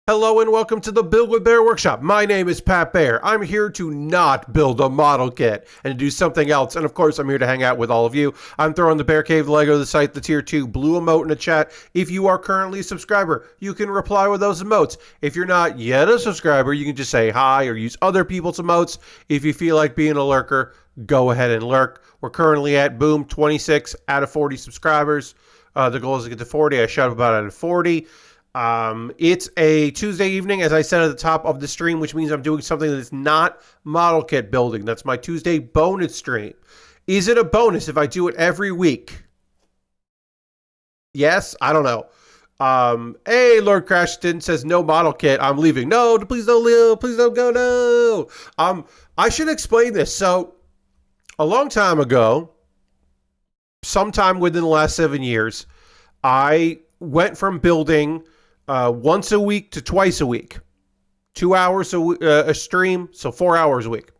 Hello and welcome to the Build with Bear Workshop. My name is Pat Bear. I'm here to not build a model kit and to do something else. And of course, I'm here to hang out with all of you. I'm throwing the Bear Cave Lego, the site, the tier 2 blue emote in the chat. If you are currently a subscriber, you can reply with those emotes. If you're not yet a subscriber, you can just say hi or use other people's emotes. If you feel like being a lurker, go ahead and lurk. We're currently at, boom, 26 out of 40 subscribers. The goal is to get to 40. I shot up about at 40. It's a Tuesday evening, as I said at the top of the stream, which means I'm doing something that is not model kit building. That's my Tuesday bonus stream. Is it a bonus if I do it every week? Yes, I don't know. Hey, Lord Crashton says no model kit. I'm leaving. No, please don't leave. Please don't go. No. I should explain this. So, a long time ago, sometime within the last 7 years, I went from building once a week to twice a week. 2 hours a stream, so 4 hours a week.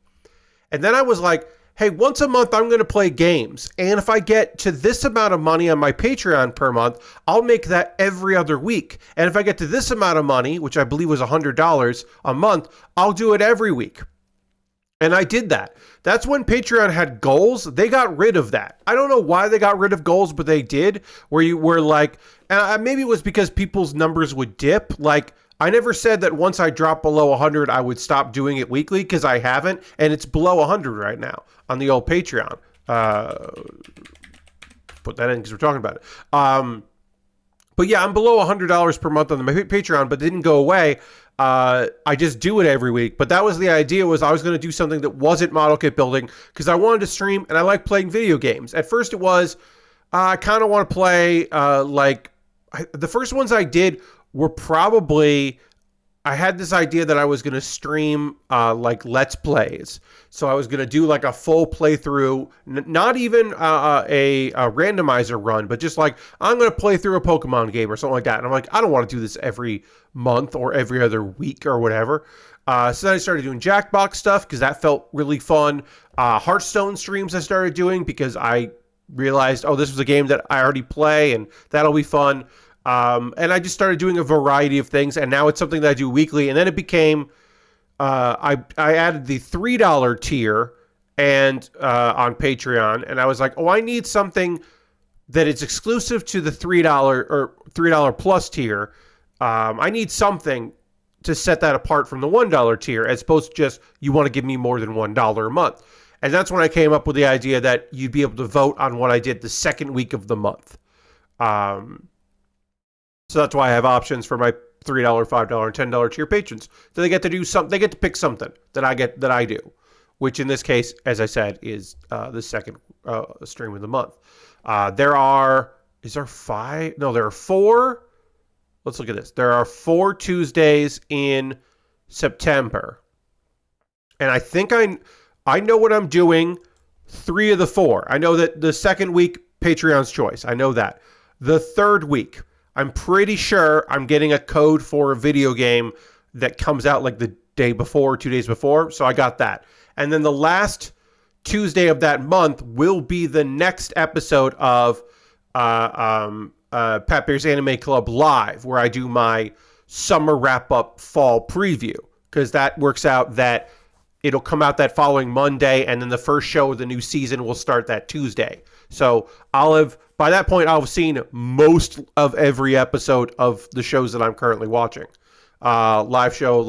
And then I was like, hey, once a month I'm going to play games. And if I get to this amount of money on my Patreon per month, I'll make that every other week. And if I get to this amount of money, which I believe was $100 a month, I'll do it every week. And I did that. That's when Patreon had goals. They got rid of that. I don't know why they got rid of goals, but they did. Where you were like, and maybe it was because people's numbers would dip. Like, I never said that once I dropped below 100, I would stop doing it weekly, because I haven't. And it's below 100 right now on the old Patreon. Put that in because we're talking about it. But yeah, I'm below $100 per month on my Patreon, but it didn't go away. I just do it every week. But that was the idea, was I was going to do something that wasn't model kit building because I wanted to stream and I like playing video games. At first it was, I kind of want to play, the first ones I did were probably, I had this idea that I was going to stream like Let's Plays. So I was going to do like a full playthrough, not even a randomizer run, but just like, I'm going to play through a Pokemon game or something like that. And I'm like, I don't want to do this every month or every other week or whatever. So then I started doing Jackbox stuff because that felt really fun. Hearthstone streams I started doing because I realized, oh, this was a game that I already play and that'll be fun. And I just started doing a variety of things, and now it's something that I do weekly. And then it became, I added the $3 tier and on Patreon, and I was like, oh, I need something that is exclusive to the $3 or $3 plus tier. I need something to set that apart from the $1 tier, as opposed to just, you want to give me more than $1 a month. And that's when I came up with the idea that you'd be able to vote on what I did the second week of the month. So that's why I have options for my $3, $5, and $10 tier patrons. So they get to do something. They get to pick something that I do, which in this case, as I said, is the second stream of the month. There are 4. Let's look at this. There are 4 Tuesdays in September, and I think I know what I'm doing 3 of the 4. I know that the second week, Patreon's choice. I know that. The third week, I'm pretty sure I'm getting a code for a video game that comes out like the day before, 2 days before. So I got that. And then the last Tuesday of that month will be the next episode of Pat Bear's Anime Club Live, where I do my summer wrap-up fall preview. Because that works out that it'll come out that following Monday, and then the first show of the new season will start that Tuesday. So by that point, I'll have seen most of every episode of the shows that I'm currently watching. Live show.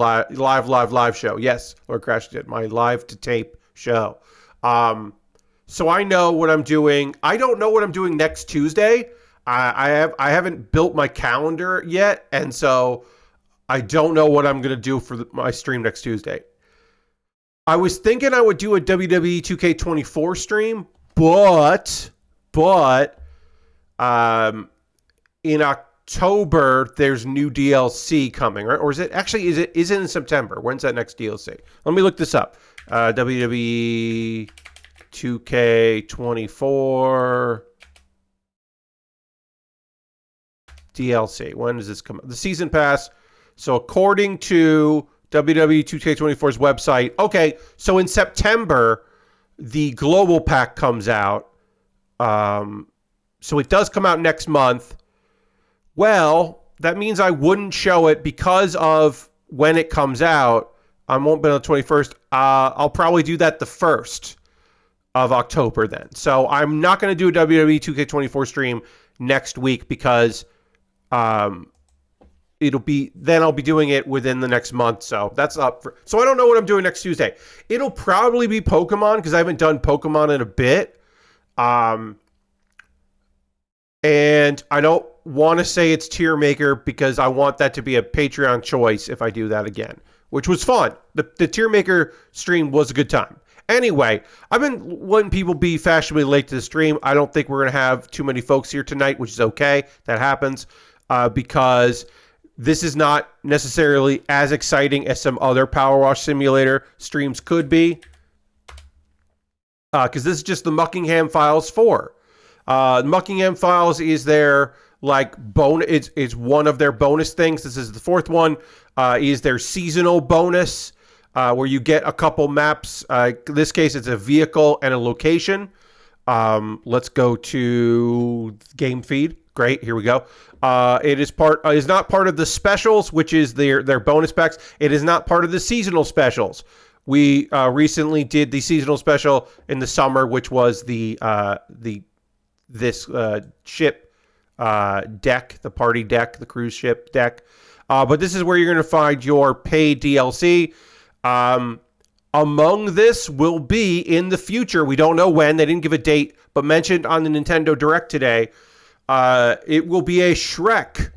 Yes, Lord Crash did my live to tape show. So I know what I'm doing. I don't know what I'm doing next Tuesday. I haven't built my calendar yet, and so I don't know what I'm going to do for my stream next Tuesday. I was thinking I would do a WWE 2K24 stream, but in October there's new DLC coming, right? Or is it in September? When's that next DLC? Let me look this up. WWE 2K24 DLC. When does this come out? The season pass. So according to WWE 2K24's website, okay, so in September the global pack comes out. So it does come out next month. Well, that means I wouldn't show it because of when it comes out. I won't be on the 21st. I'll probably do that the 1st of October then. So I'm not going to do a WWE 2K24 stream next week because I'll be doing it within the next month. So that's up for, so I don't know what I'm doing next Tuesday. It'll probably be Pokemon because I haven't done Pokemon in a bit. And I don't want to say it's Tier Maker because I want that to be a Patreon choice if I do that again, which was fun. The Tier Maker stream was a good time. Anyway, I've been letting people be fashionably late to the stream. I don't think we're going to have too many folks here tonight, which is okay. That happens because this is not necessarily as exciting as some other PowerWash Simulator streams could be. Because this is just the Muckingham Files 4. Muckingham Files is their like bonus. It's one of their bonus things. This is the 4th one. Is their seasonal bonus where you get a couple maps. In this case, it's a vehicle and a location. Let's go to game feed. Great, here we go. It is not part of the specials, which is their bonus packs. It is not part of the seasonal specials. We recently did the seasonal special in the summer, which was this ship deck, the party deck, the cruise ship deck. But this is where you're going to find your paid DLC. Among this will be in the future. We don't know when. They didn't give a date, but mentioned on the Nintendo Direct today. It will be a Shrek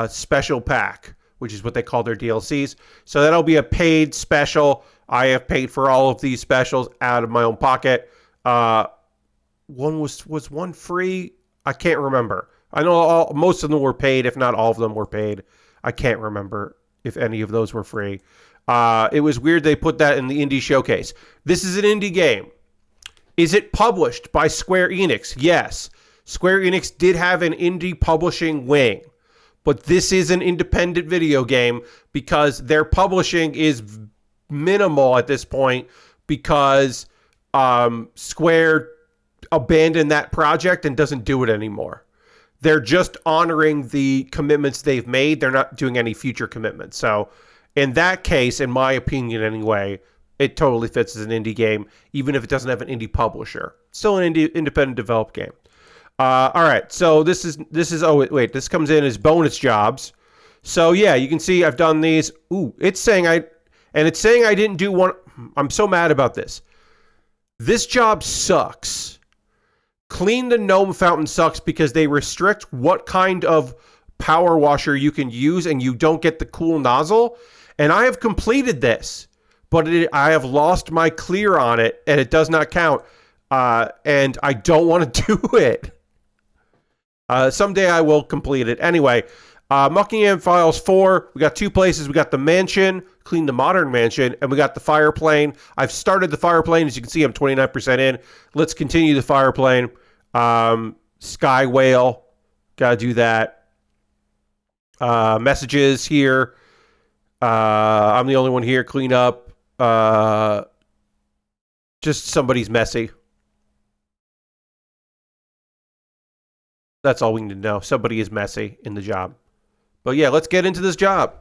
special pack, which is what they call their DLCs. So that'll be a paid special. I have paid for all of these specials out of my own pocket. One was one free? I can't remember. I know most of them were paid, if not all of them were paid. I can't remember if any of those were free. It was weird they put that in the indie showcase. This is an indie game. Is it published by Square Enix? Yes. Square Enix did have an indie publishing wing, but this is an independent video game because their publishing is minimal at this point because Square abandoned that project and doesn't do it anymore. They're just honoring the commitments they've made. They're not doing any future commitments. So in that case, in my opinion anyway, it totally fits as an indie game, even if it doesn't have an indie publisher. Still an independent developed game. All right, so this comes in as bonus jobs. So yeah, you can see I've done these. Ooh, it's saying I didn't do one. I'm so mad about this. This job sucks. Clean the gnome fountain sucks because they restrict what kind of power washer you can use and you don't get the cool nozzle. And I have completed this, but I have lost my clear on it and it does not count. And I don't want to do it. Someday I will complete it. Anyway, Muckingham Files 4. We got 2 places. We got the mansion, clean the modern mansion, and we got the fire plane. I've started the fire plane. As you can see, I'm 29% in. Let's continue the fire plane. Sky whale. Got to do that. Messages here. I'm the only one here. Clean up. Just somebody's messy. That's all we need to know. Somebody is messy in the job. But yeah, let's get into this job.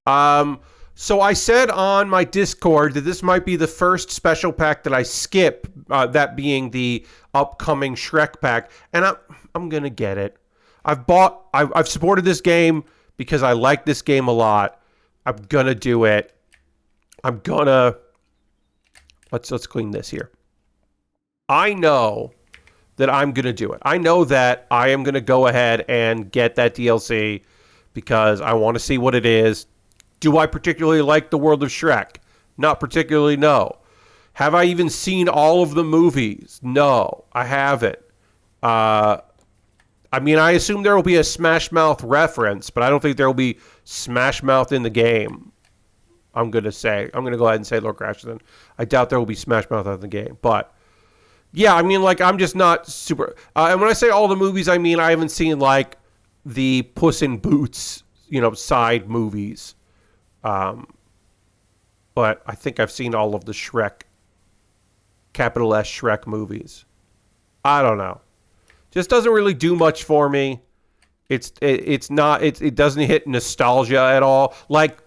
So I said on my Discord that this might be the first special pack that I skip, that being the upcoming Shrek pack, and I'm gonna get it. I've supported this game because I like this game a lot. I'm gonna do it. Let's clean this here. I know that I'm going to do it. I know that I am going to go ahead and get that DLC because I want to see what it is. Do I particularly like the world of Shrek? Not particularly, no. Have I even seen all of the movies? No, I haven't. I mean, I assume there will be a Smash Mouth reference, but I don't think there will be Smash Mouth in the game. I'm going to go ahead and say Lord Crashton. I doubt there will be Smash Mouth in the game, but yeah, I mean, like, I'm just not super... and when I say all the movies, I mean I haven't seen, like, the Puss in Boots, side movies. But I think I've seen all of the Shrek, capital S Shrek movies. I don't know. Just doesn't really do much for me. It doesn't hit nostalgia at all. Like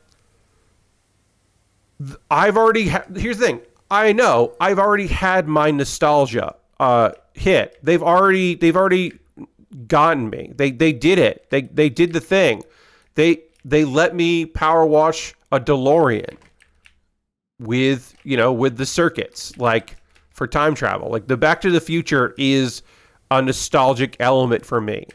here's the thing. I know I've already had my nostalgia hit. They've already gotten me. They did it. They did the thing. They let me power wash a DeLorean with the circuits, like for time travel. Like the Back to the Future is a nostalgic element for me.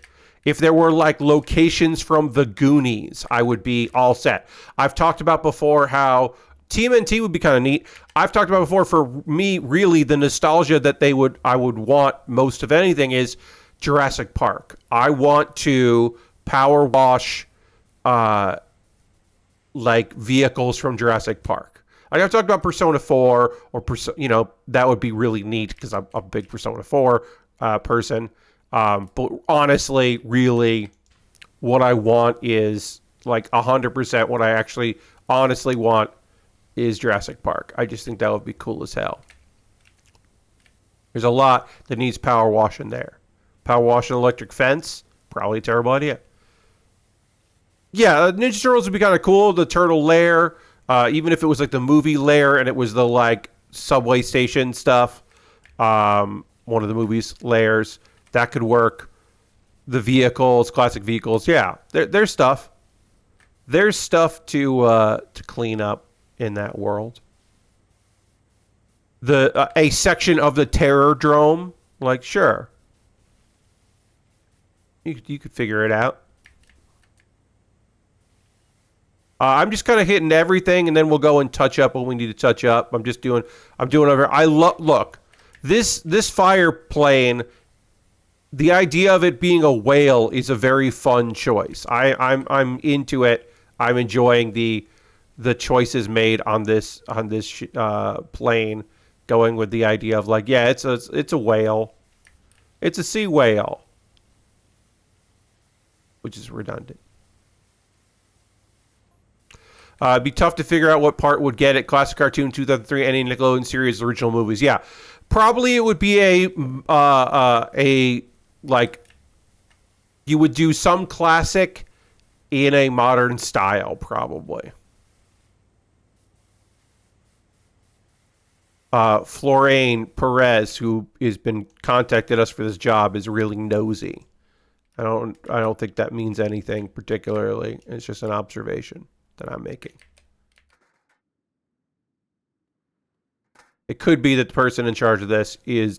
If there were like locations from the Goonies, I would be all set. I've talked about before how TMNT would be kind of neat. I've talked about before, for me, really the nostalgia that I would want most of anything is Jurassic Park. I want to power wash like vehicles from Jurassic Park. Like I've talked about Persona 4 or that would be really neat because I'm a big Persona 4 person. But honestly, really, what I want is like 100% what I actually honestly want is Jurassic Park. I just think that would be cool as hell. There's a lot that needs power wash in there. Power wash an electric fence, probably a terrible idea. Yeah, Ninja Turtles would be kind of cool. The turtle lair, even if it was like the movie lair and it was the like subway station stuff, one of the movie's lairs, that could work. The vehicles, classic vehicles, yeah, there's stuff. There's stuff to clean up in that world. A section of the Terror Drome, like sure, you could figure it out. I'm just kind of hitting everything, and then we'll go and touch up what we need to touch up. I'm doing over. Look, this fire plane. The idea of it being a whale is a very fun choice. I'm into it. I'm enjoying the choices made on this plane, going with the idea of like, yeah, it's a whale, it's a sea whale, which is redundant. It'd be tough to figure out what part would get it. Classic cartoon, 2003, any Nickelodeon series, original movies. Yeah, probably it would be a like you would do some classic in a modern style, probably. Florane Perez, who has been contacted us for this job, is really nosy. I don't think that means anything particularly. It's just an observation that I'm making. It could be that the person in charge of this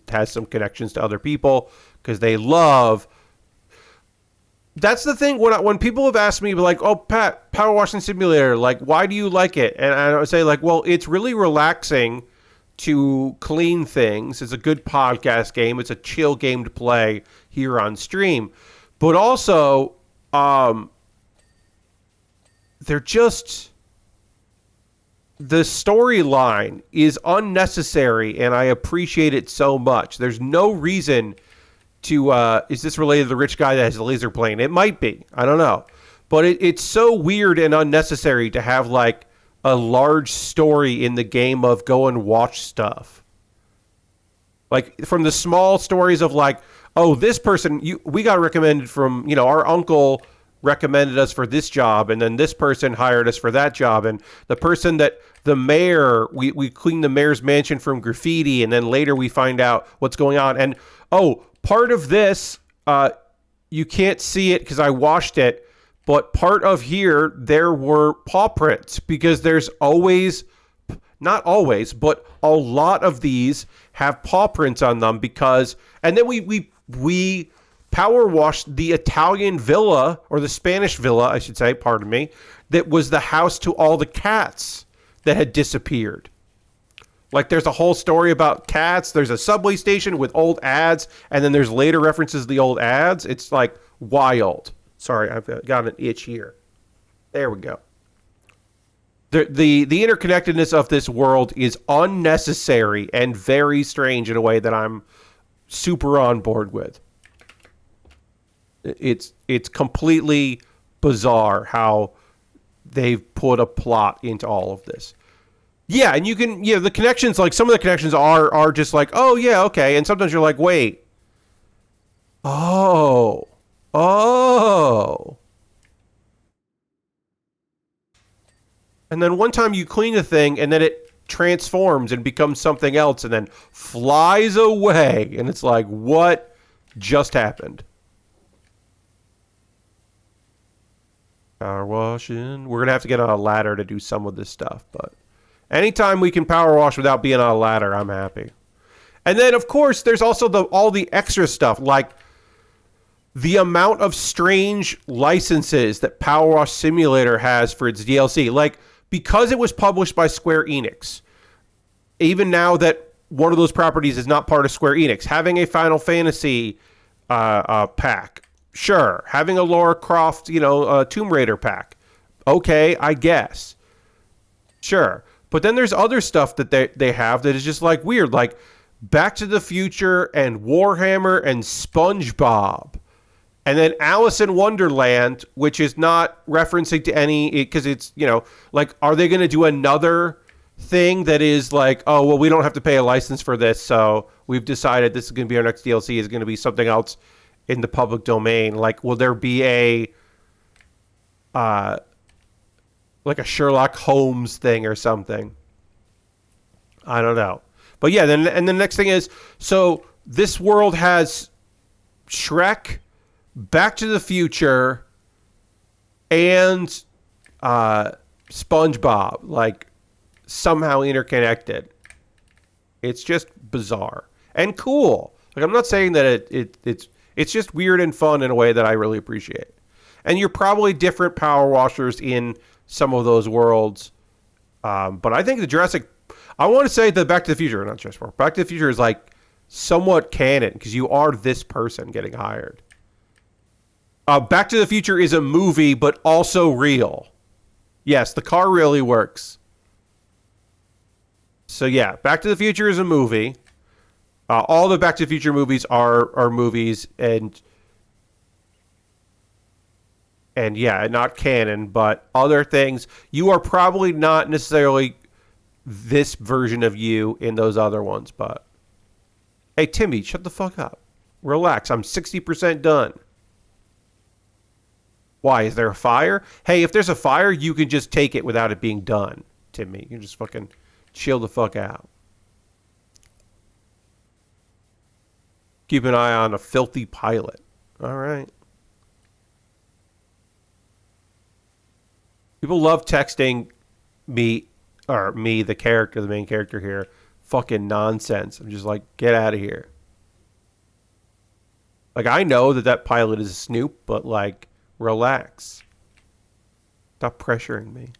has some connections to other people because they love. That's the thing when people have asked me like, "Oh, Pat, Power Washing Simulator, like, why do you like it?" And I would say like, "Well, it's really relaxing to clean things. It's a good podcast game. It's a chill game to play here on stream, but also, they're just." The storyline is unnecessary, and I appreciate it so much. There's no reason to... is this related to the rich guy that has a laser plane? It might be. I don't know. But it's so weird and unnecessary to have, like, a large story in the game of go and watch stuff. Like, from the small stories of, like, oh, this person... we got recommended from, our uncle... recommended us for this job, and then this person hired us for that job, and the person that the mayor, we cleaned the mayor's mansion from graffiti, and then later we find out what's going on. And part of this, you can't see it because I washed it, but part of here there were paw prints, because there's always, not always, but a lot of these have paw prints on them, because, and then we power washed the Italian villa, or the Spanish villa, I should say, pardon me, that was the house to all the cats that had disappeared. Like, there's a whole story about cats. There's a subway station with old ads, and then there's later references to the old ads. It's, like, wild. Sorry, I've got an itch here. There we go. The interconnectedness of this world is unnecessary and very strange in a way that I'm super on board with. It's completely bizarre how they've put a plot into all of this. Yeah, and you can, the connections, like some of the connections are just like, oh yeah, okay, and sometimes you're like, wait, oh, Oh. And then one time you clean the thing and then it transforms and becomes something else and then flies away. And it's like, what just happened? Power washing. We're going to have to get on a ladder to do some of this stuff. But anytime we can power wash without being on a ladder, I'm happy. And then, of course, there's also all the extra stuff, like the amount of strange licenses that Power Wash Simulator has for its DLC. Like, because it was published by Square Enix, even now that one of those properties is not part of Square Enix, having a Final Fantasy pack, sure. Having a Lara Croft, Tomb Raider pack, okay, I guess. Sure. But then there's other stuff that they have that is just like weird, like Back to the Future and Warhammer and SpongeBob. And then Alice in Wonderland, which is not referencing to any, because it's, like, are they going to do another thing that is like, oh, well, we don't have to pay a license for this, so we've decided this is going to be our next DLC, is going to be something else in the public domain. Like, will there be like a Sherlock Holmes thing or something? I don't know. But yeah, then the next thing is, so this world has Shrek, Back to the Future, and SpongeBob, like, somehow interconnected. It's just bizarre and cool. Like, I'm not saying that it's just weird and fun in a way that I really appreciate. And you're probably different power washers in some of those worlds. But I think I want to say the Back to the Future, not just more. Back to the Future is like somewhat canon because you are this person getting hired. Back to the Future is a movie, but also real. Yes, the car really works. So yeah, Back to the Future is a movie. All the Back to the Future movies are movies, and yeah, not canon, but other things. You are probably not necessarily this version of you in those other ones, but hey, Timmy, shut the fuck up. Relax. I'm 60% done. Why? Is there a fire? Hey, if there's a fire, you can just take it without it being done, Timmy. You can just fucking chill the fuck out. Keep an eye on a filthy pilot. All right. People love texting me, the main character here, fucking nonsense. I'm just like, get out of here. Like, I know that pilot is a snoop, but like, relax. Stop pressuring me.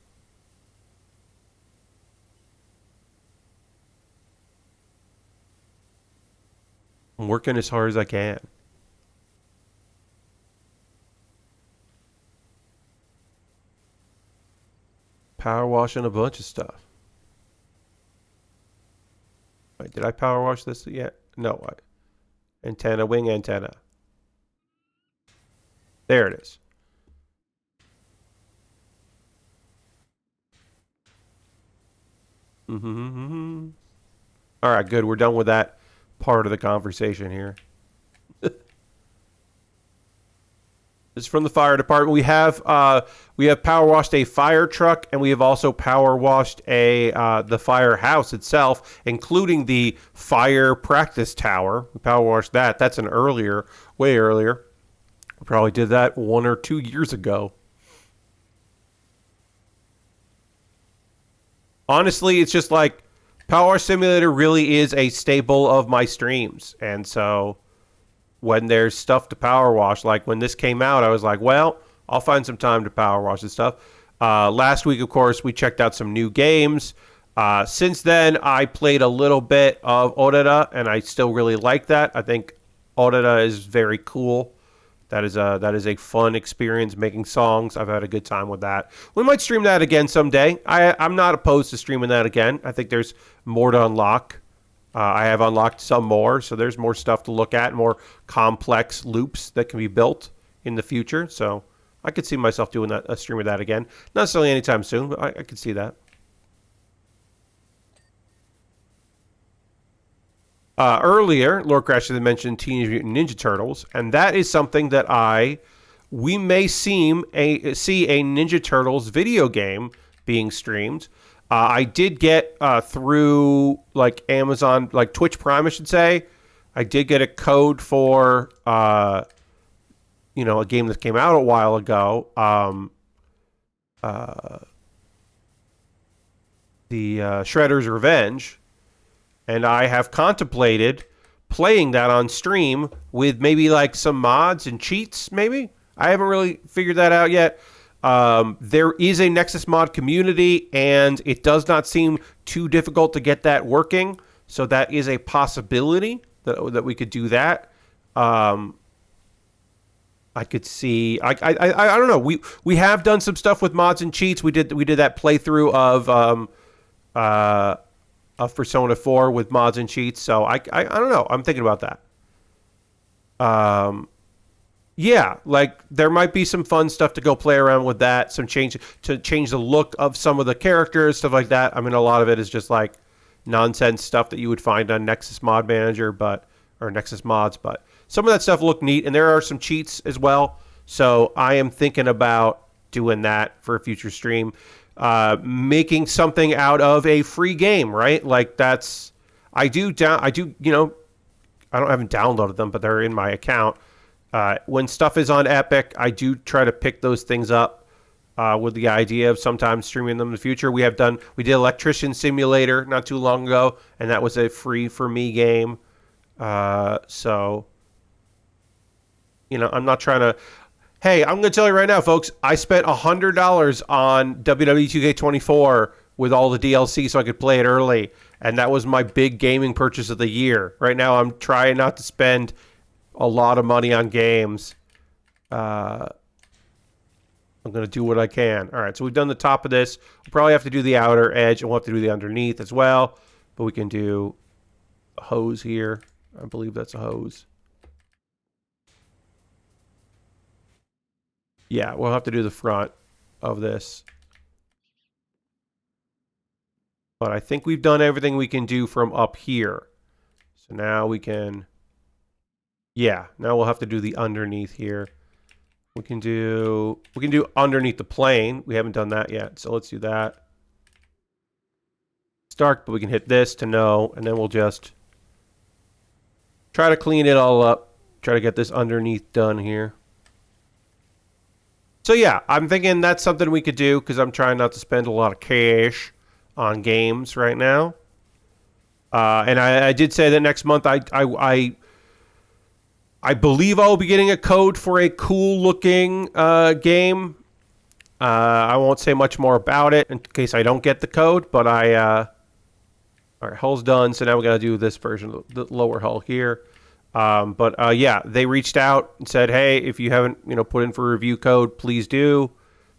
I'm working as hard as I can. Power washing a bunch of stuff. Wait, did I power wash this yet? No. Antenna, wing antenna. There it is. All right, good. We're done with that part of the conversation here. This is from the fire department. We have power washed a fire truck, and we have also power washed the firehouse itself, including the fire practice tower. We power washed that. That's way earlier. We probably did that 1 or 2 years ago. Honestly, it's just like Power Wash Simulator really is a staple of my streams, and so when there's stuff to power wash, like when this came out, I was like, well, I'll find some time to power wash this stuff. Last week, of course, we checked out some new games. Since then, I played a little bit of Orera, and I still really like that. I think Orera is very cool. That is a fun experience making songs. I've had a good time with that. We might stream that again someday. I'm not opposed to streaming that again. I think there's more to unlock. I have unlocked some more, so there's more stuff to look at, more complex loops that can be built in the future. So I could see myself doing a stream of that again. Not necessarily anytime soon, but I could see that. Earlier, Lord Crash had mentioned Teenage Mutant Ninja Turtles, and that is something that we may see a Ninja Turtles video game being streamed. I did get through like Amazon, like Twitch Prime, I should say. I did get a code for a game that came out a while ago. The Shredder's Revenge. And I have contemplated playing that on stream with maybe like some mods and cheats, maybe. I haven't really figured that out yet. There is a Nexus mod community, and it does not seem too difficult to get that working. So that is a possibility that we could do that. I could see. I don't know. We have done some stuff with mods and cheats. We did that playthrough of Persona 4 with mods and cheats. So I don't know. I'm thinking about that. Yeah, like there might be some fun stuff to go play around with that. Some change the look of some of the characters, stuff like that. I mean, a lot of it is just like nonsense stuff that you would find on Nexus Mod Manager, or Nexus Mods. But some of that stuff looked neat, and there are some cheats as well. So I am thinking about doing that for a future stream. Making something out of a free game, right? Like that's, I haven't downloaded them, but they're in my account. When stuff is on Epic, I do try to pick those things up, with the idea of sometimes streaming them in the future. We did Electrician Simulator not too long ago, and that was a free for me game. So, I'm not trying to. Hey, I'm going to tell you right now, folks, I spent $100 on WWE 2K24 with all the DLC so I could play it early, and that was my big gaming purchase of the year. Right now, I'm trying not to spend a lot of money on games. I'm going to do what I can. All right, so we've done the top of this. We'll probably have to do the outer edge, and we'll have to do the underneath as well, but we can do a hose here. I believe that's a hose. Yeah, we'll have to do the front of this. But I think we've done everything we can do from up here. So now we can... Yeah, now we'll have to do the underneath here. We can do underneath the plane. We haven't done that yet, so let's do that. It's dark, but we can hit this to know, and then we'll just try to clean it all up. Try to get this underneath done here. So yeah, I'm thinking that's something we could do because I'm trying not to spend a lot of cash on games right now. And I did say that next month I believe I'll be getting a code for a cool looking game. I won't say much more about it in case I don't get the code, but all right, hull's done. So now we got to do this version, the lower hull here. Yeah, they reached out and said, hey, if you haven't, put in for a review code, please do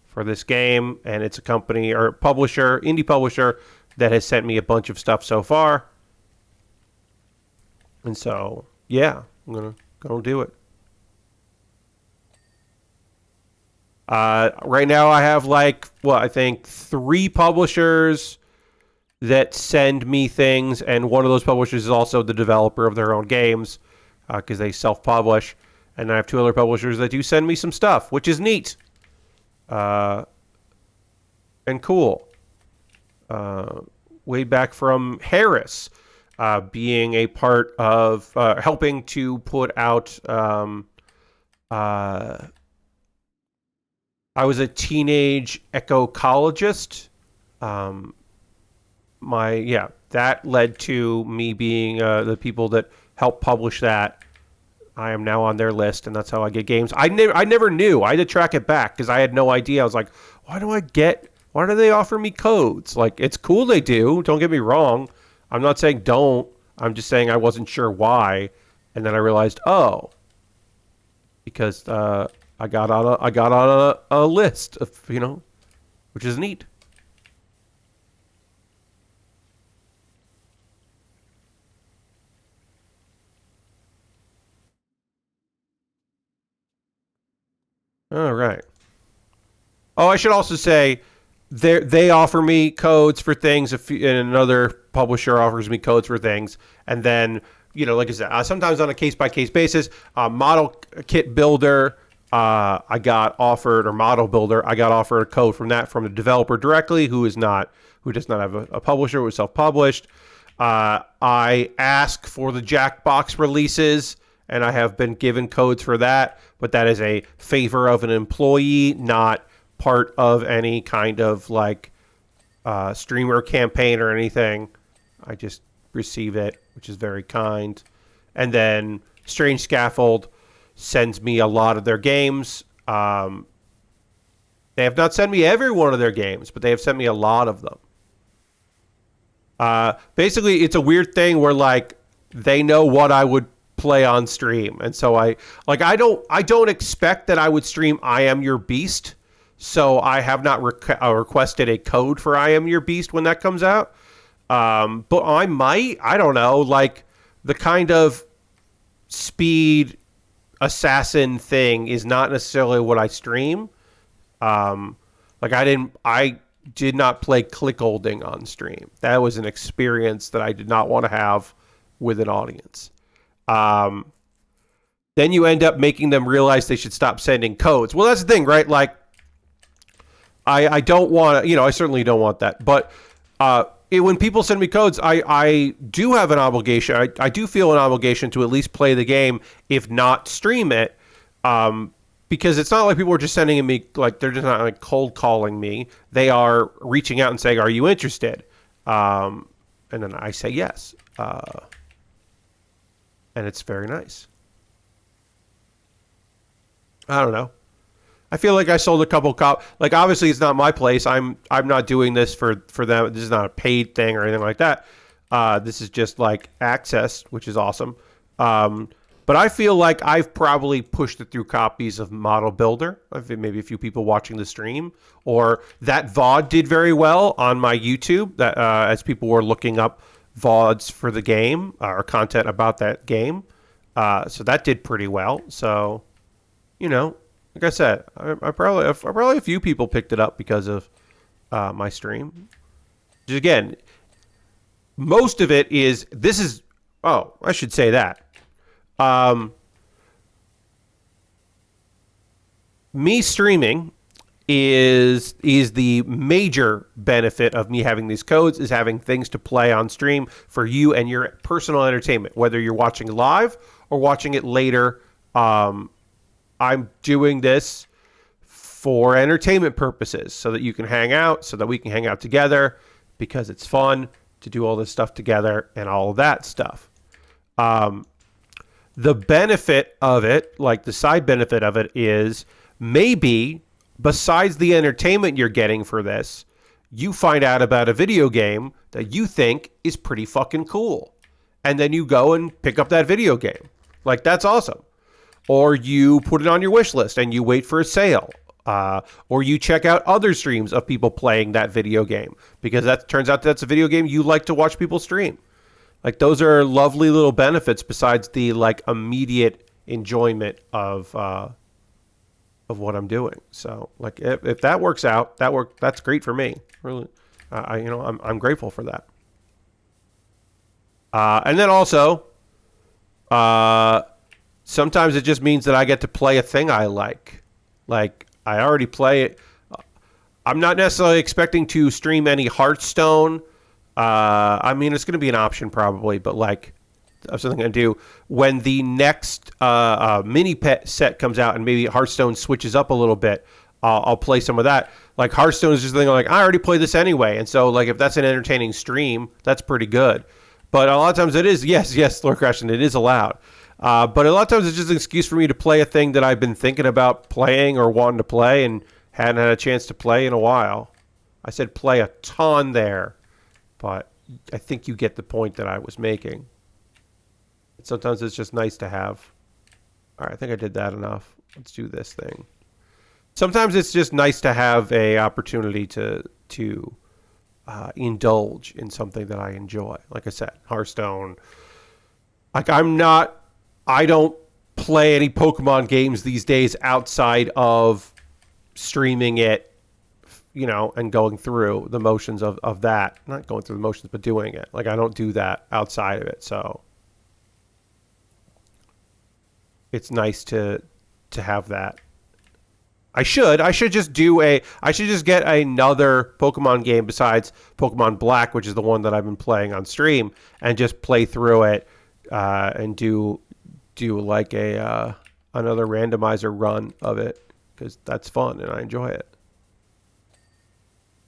for this game. And it's a company or publisher, indie publisher that has sent me a bunch of stuff so far. And so, yeah, I'm going to go do it. Right now I have I think 3 publishers that send me things. And one of those publishers is also the developer of their own games. Because they self-publish, and I have 2 other publishers that do send me some stuff, which is neat and cool. Way back from Harris, being a part of helping to put out. I was a teenage ecologist. That led to me being the people that help publish that. I am now on their list, and that's how I get games. I never knew. I had to track it back because I had no idea. I was like, why do they offer me codes? Like, it's cool they do. Don't get me wrong. I'm not saying don't. I'm just saying I wasn't sure why. And then I realized, because I got on a list of, which is neat. All right. Oh, I should also say they offer me codes for things, and another publisher offers me codes for things, and then like I said, sometimes on a case-by-case basis. Model kit builder, I got offered, or model builder, I got offered a code from the developer directly, who does not have a publisher, who is self-published. I ask for the Jackbox releases, and I have been given codes for that, but that is a favor of an employee, not part of any kind of like streamer campaign or anything. I just receive it, which is very kind. And then Strange Scaffold sends me a lot of their games. They have not sent me every one of their games, but they have sent me a lot of them. Basically, it's a weird thing where like they know what I would play on stream, and so I don't expect that I would stream I Am Your Beast, so I have not requested a code for I Am Your Beast when that comes out. But I might. I don't know. Like the kind of speed assassin thing is not necessarily what I stream. Like I did not play clickholding on stream. That was an experience that I did not want to have with an audience. Then you end up making them realize they should stop sending codes. Well, that's the thing, right? Like, I don't want to, I certainly don't want that. But when people send me codes, I do have an obligation. I do feel an obligation to at least play the game, if not stream it. Because it's not like people are just sending me, like, they're just not like cold calling me. They are reaching out and saying, "Are you interested?" And then I say yes. And it's very nice. I don't know. I feel like I sold a couple like, obviously it's not my place. I'm not doing this for them. This is not a paid thing or anything like that. This is just like access, which is awesome. But I feel like I've probably pushed it through copies of Model Builder. Maybe a few people watching the stream, or that VOD did very well on my YouTube. That as people were looking up VODs for the game or content about that game, so that did pretty well. So, like I said, I probably a few people picked it up because of my stream. Just again, most of it is I should say that. Me streaming is the major benefit of me having these codes, is having things to play on stream for you and your personal entertainment, whether you're watching live or watching it later. I'm doing this for entertainment purposes, so that you can hang out, so that we can hang out together, because it's fun to do all this stuff together and all of that stuff. The benefit of it, like the side benefit of it, is maybe besides the entertainment you're getting for this, you find out about a video game that you think is pretty fucking cool. And then you go and pick up that video game. Like, that's awesome. Or you put it on your wish list and you wait for a sale. Or you check out other streams of people playing that video game, because that turns out that's a video game you like to watch people stream. Like, those are lovely little benefits besides the like immediate enjoyment of what I'm doing. So, like, if that works out, that's great for me. Really, I'm grateful for that. And then also, sometimes it just means that I get to play a thing I like. Like, I already play it. I'm not necessarily expecting to stream any Hearthstone. I mean, it's going to be an option probably, but like, that's something I'm going to do when the next mini pet set comes out, and maybe Hearthstone switches up a little bit. I'll play some of that. Like, Hearthstone is just a thing like, I already play this anyway, and so like, if that's an entertaining stream, that's pretty good. But a lot of times it is, yes, Lord Crashing, it is allowed. But a lot of times it's just an excuse for me to play a thing that I've been thinking about playing or wanting to play and hadn't had a chance to play in a while. I said play a ton there, but I think you get the point that I was making. Sometimes it's just nice to have. All right, I think I did that enough. Let's do this thing. Sometimes it's just nice to have a opportunity to indulge in something that I enjoy. Like I said, Hearthstone. Like, I don't play any Pokemon games these days outside of streaming it, and going through the motions of that. Not going through the motions, but doing it. Like, I don't do that outside of it. So, it's nice to have that. I should just get another Pokemon game besides Pokemon Black, which is the one that I've been playing on stream, and just play through it and do like a another randomizer run of it, because that's fun and I enjoy it.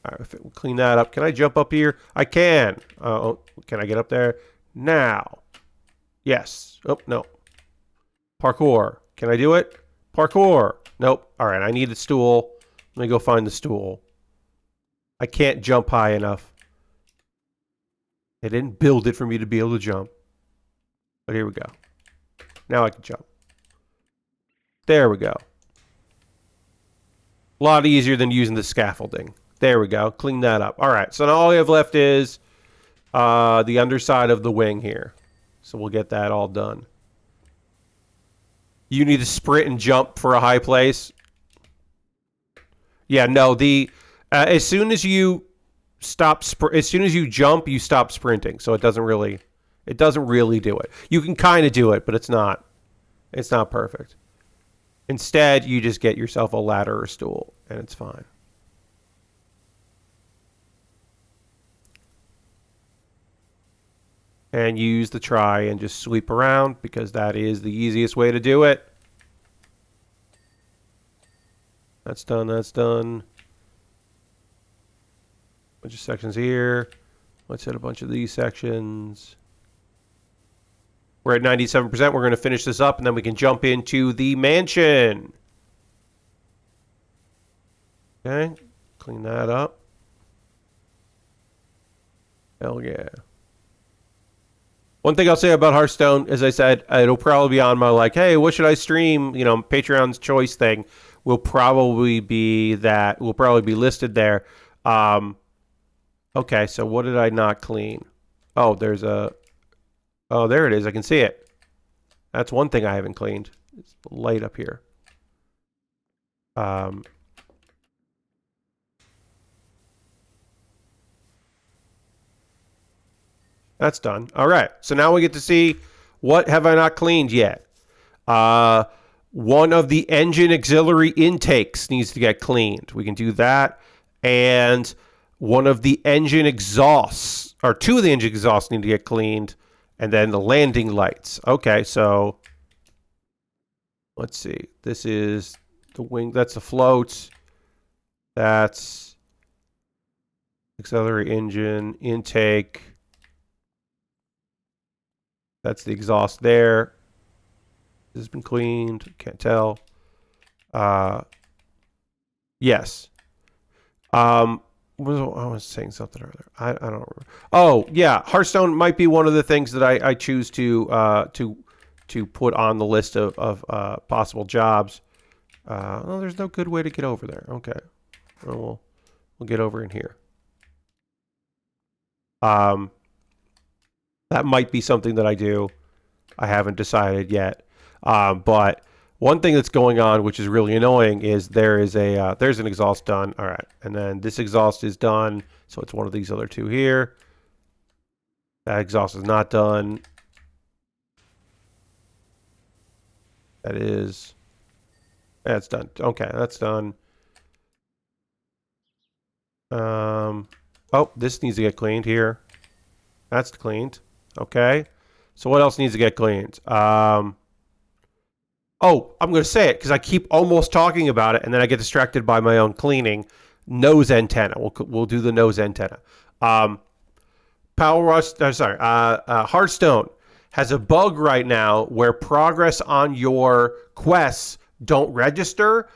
All right, if it will clean that up. Can I jump up here? I can. Oh, can I get up there now? Yes. Oh, no. Parkour. Can I do it? Parkour. Nope. All right, I need a stool. Let me go find the stool. I can't jump high enough. They didn't build it for me to be able to jump. But here we go. Now I can jump. There we go. A lot easier than using the scaffolding. There we go. Clean that up. All right, so now all we have left is the underside of the wing here. So we'll get that all done. You need to sprint and jump for a high place. Yeah, no, as soon as you jump, you stop sprinting. So it doesn't really do it. You can kind of do it, but it's not perfect. Instead, you just get yourself a ladder or stool, and it's fine. And use the try and just sweep around, because that is the easiest way to do it. That's done, that's done. Bunch of sections here. Let's hit a bunch of these sections. We're at 97%. We're going to finish this up, and then we can jump into the mansion. Okay, clean that up. Hell yeah. One thing I'll say about Hearthstone, as I said, it'll probably be on my, like, hey, what should I stream? You know, Patreon's choice thing will probably be that. Will probably be listed there. Okay, so what did I not clean? Oh, there's a... Oh, there it is. I can see it. That's one thing I haven't cleaned. It's the light up here. That's done. All right. So now we get to see what have I not cleaned yet. One of the engine auxiliary intakes needs to get cleaned. We can do that. And one of the engine exhausts, or two of the engine exhausts need to get cleaned. And then the landing lights. Okay, so let's see. This is the wing. That's the floats. That's auxiliary engine intake. That's the exhaust there. This has been cleaned. Can't tell. Yes. I was saying something earlier. I don't remember. Oh yeah, Hearthstone might be one of the things that I choose to put on the list of possible jobs. Well, there's no good way to get over there. Okay, well, we'll get over in here. That might be something that I do. I haven't decided yet. But one thing that's going on, which is really annoying, is there's an exhaust done. All right, and then this exhaust is done, so it's one of these other two here. That exhaust is not done. That's done. Okay, that's done. Oh, this needs to get cleaned here. That's cleaned. Okay. So what else needs to get cleaned? Oh, I'm going to say it because I keep almost talking about it, and then I get distracted by my own cleaning. Nose antenna. We'll do the nose antenna. Hearthstone has a bug right now where progress on your quests don't register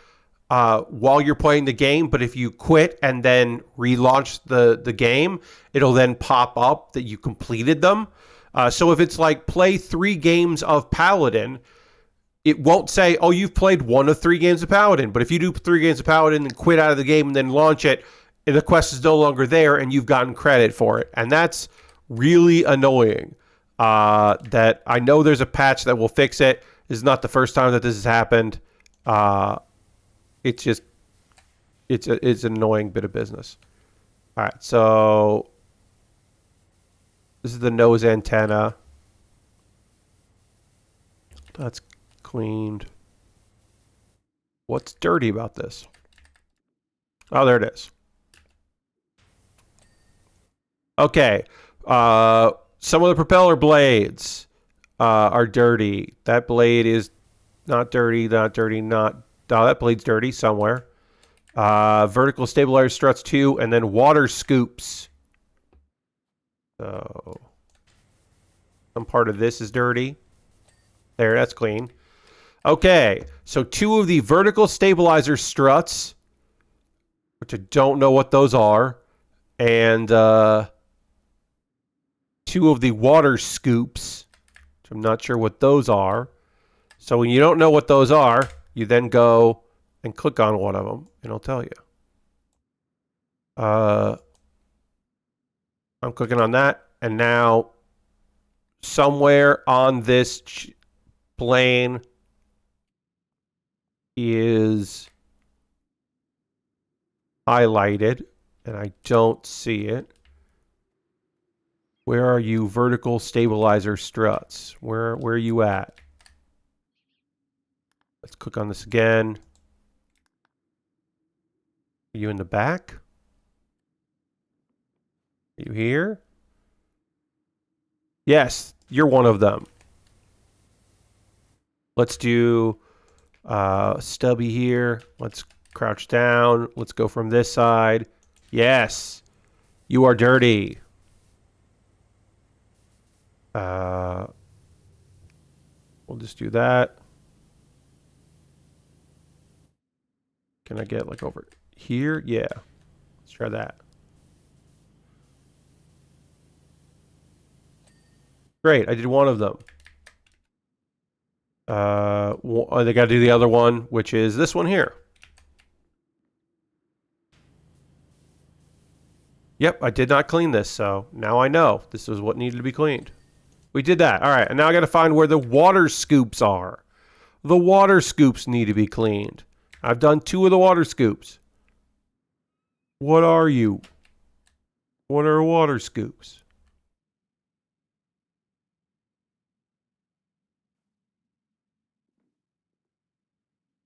while you're playing the game, but if you quit and then relaunch the game, it'll then pop up that you completed them. So if it's like play 3 games of Paladin, it won't say, oh, you've played 1 of 3 games of Paladin. But if you do 3 games of Paladin and quit out of the game and then launch it, the quest is no longer there and you've gotten credit for it. And that's really annoying. That I know there's a patch that will fix it. This is not the first time that this has happened. It's an annoying bit of business. All right, so this is the nose antenna. That's cleaned. What's dirty about this? Oh, there it is. Okay. Some of the propeller blades are dirty. That blade is not dirty, not dirty, not... Oh, that blade's dirty somewhere. Vertical stabilizer struts too, and then water scoops. So... some part of this is dirty. There, that's clean. Okay, so 2 of the vertical stabilizer struts, which I don't know what those are, and 2 of the water scoops, which I'm not sure what those are. So when you don't know what those are, you then go and click on one of them, and it'll tell you. I'm clicking on that, and now somewhere on this plane is highlighted, and I don't see it. Where are you, vertical stabilizer struts? Where are you at? Let's click on this again. Are you in the back? Are you here? Yes, you're one of them. Let's do stubby here. Let's crouch down. Let's go from this side. Yes, you are dirty. We'll just do that. Can I get like over here? Yeah. Let's try that. Great, I did one of them. They got to do the other one, which is this one here. Yep, I did not clean this, so now I know this is what needed to be cleaned. We did that. All right, and now I got to find where the water scoops are. The water scoops need to be cleaned. I've done 2 of the water scoops. What are you? What are water scoops?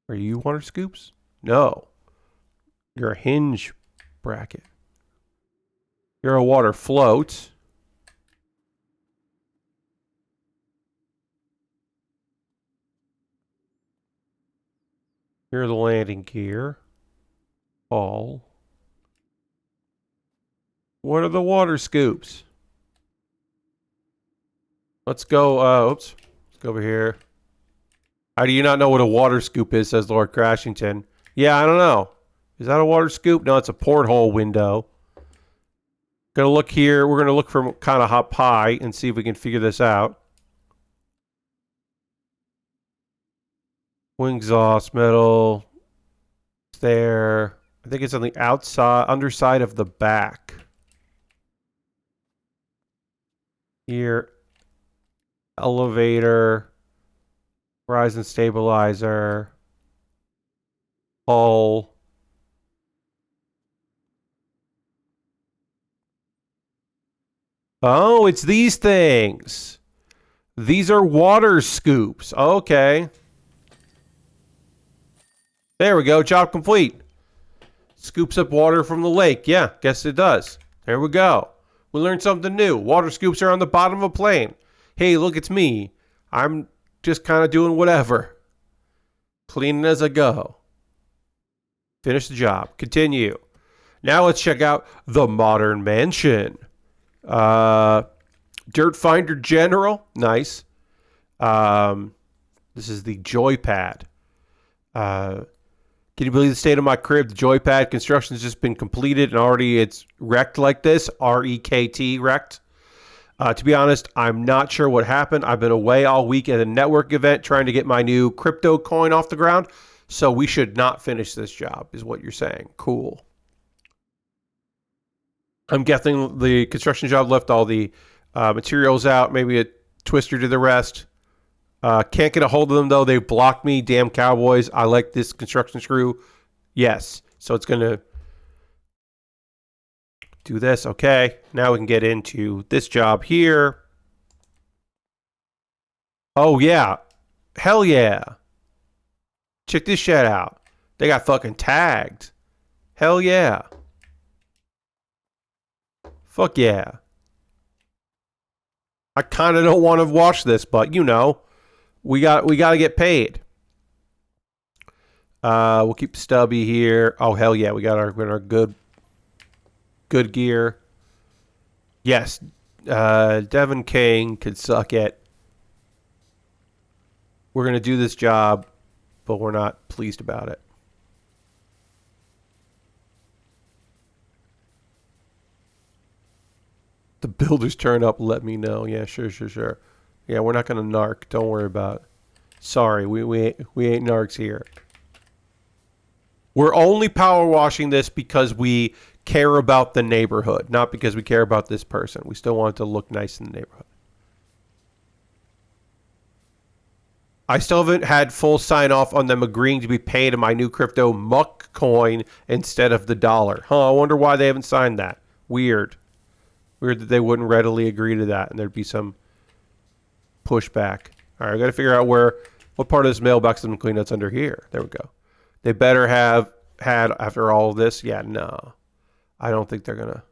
Are you water scoops? No. You're a hinge bracket. You're a water float. You're the landing gear. All. What are the water scoops? Let's go, oops. Let's go over here. How do you not know what a water scoop is, says Lord Crashington. Yeah, I don't know. Is that a water scoop? No, it's a porthole window. Gonna look here. We're gonna look from kind of up high and see if we can figure this out. Wing exhaust metal. It's there. I think it's on the outside, underside of the back. Here. Elevator. Horizon stabilizer. Hull. Oh, it's these things. These are water scoops. Okay. There we go. Job complete. Scoops up water from the lake. Yeah, guess it does. There we go. We learned something new. Water scoops are on the bottom of a plane. Hey, look, it's me. I'm just kind of doing whatever. Cleaning as I go. Finish the job. Continue. Now let's check out the Modern Mansion. Dirt Finder General. Nice. This is the joypad. Can you believe the state of my crib? The joypad construction has just been completed and already it's wrecked like this. R-E-K-T, wrecked. To be honest, I'm not sure what happened. I've been away all week at a network event trying to get my new crypto coin off the ground. So we should not finish this job, is what you're saying. Cool. I'm guessing the construction job left all the materials out. Maybe a twister to the rest. Can't get a hold of them, though. They blocked me. Damn Cowboys. I like this construction screw. Yes. So it's going to do this. Okay. Now we can get into this job here. Oh, yeah. Hell yeah. Check this shit out. They got fucking tagged. Hell yeah. Fuck yeah. I kind of don't want to watch this, but you know, we got to get paid. We'll keep Stubby here. Oh hell yeah, we got our good gear. Yes, Devin King could suck it. We're gonna do this job, but we're not pleased about it. The builders turn up. Let me know. Yeah, sure. Yeah, we're not gonna narc. Don't worry about it. Sorry, we ain't narcs here. We're only power washing this because we care about the neighborhood, not because we care about this person. We still want it to look nice in the neighborhood. I still haven't had full sign off on them agreeing to be paid in my new crypto Muck coin instead of the dollar. Huh, I wonder why they haven't signed that. Weird. Weird that they wouldn't readily agree to that and there'd be some pushback. All right, I got to figure out what part of this mailbox is clean that's under here. There we go. They better have had, after all of this, yeah, no. I don't think they're going to.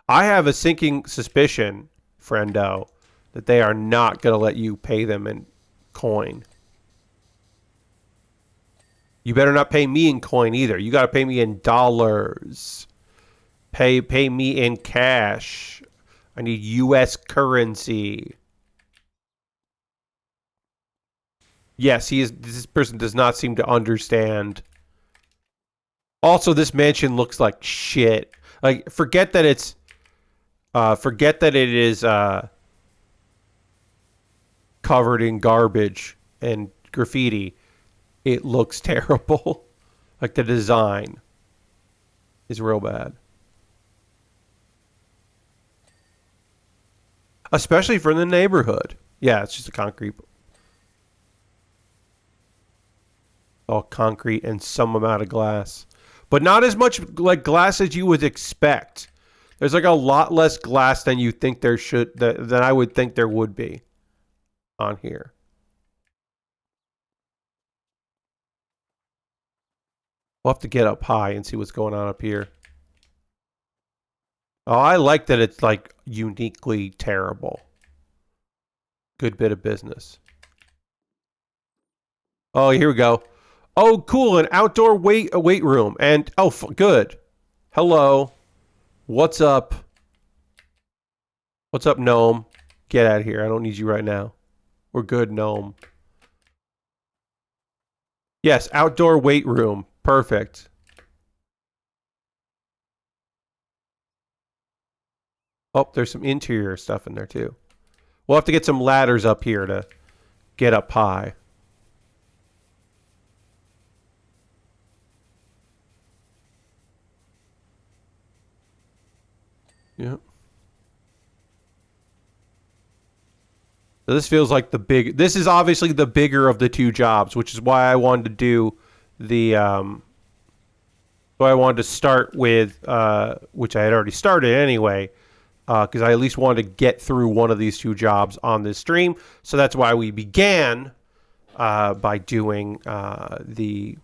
I have a sinking suspicion, friendo, that they are not going to let you pay them in coin. You better not pay me in coin either. You got to pay me in dollars. Pay me in cash. I need U.S. currency. Yes, this person does not seem to understand. Also, this mansion looks like shit. Like, forget that it is covered in garbage and graffiti. It looks terrible. Like, the design is real bad. Especially for the neighborhood. Yeah, it's just a concrete. All concrete and some amount of glass. But not as much like glass as you would expect. There's like a lot less glass than you think there should, than I would think there would be on here. We'll have to get up high and see what's going on up here. Oh, I like that it's like uniquely terrible. Good bit of business. Oh, here we go. Oh, cool, an outdoor weight room. And, oh, good. Hello. What's up? What's up, gnome? Get out of here. I don't need you right now. We're good, gnome. Yes, outdoor weight room. Perfect. Oh, there's some interior stuff in there, too. We'll have to get some ladders up here to get up high. Yep. So this feels like this is obviously the bigger of the two jobs, which is why I wanted to do the, why I wanted to start with, which I had already started anyway, because I at least wanted to get through one of these two jobs on this stream. So that's why we began by doing the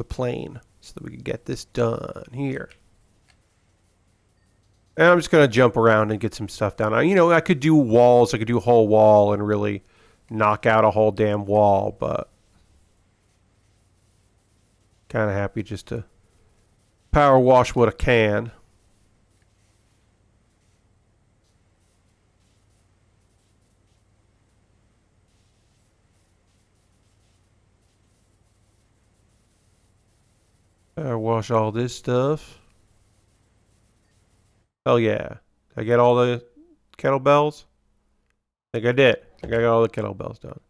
plane, so that we could get this done here. And I'm just going to jump around and get some stuff done. You know, I could do walls. I could do a whole wall and really knock out a whole damn wall, but kind of happy just to power wash what I can. Power wash all this stuff. Hell yeah. Did I get all the kettlebells? I think I did. I think I got all the kettlebells done.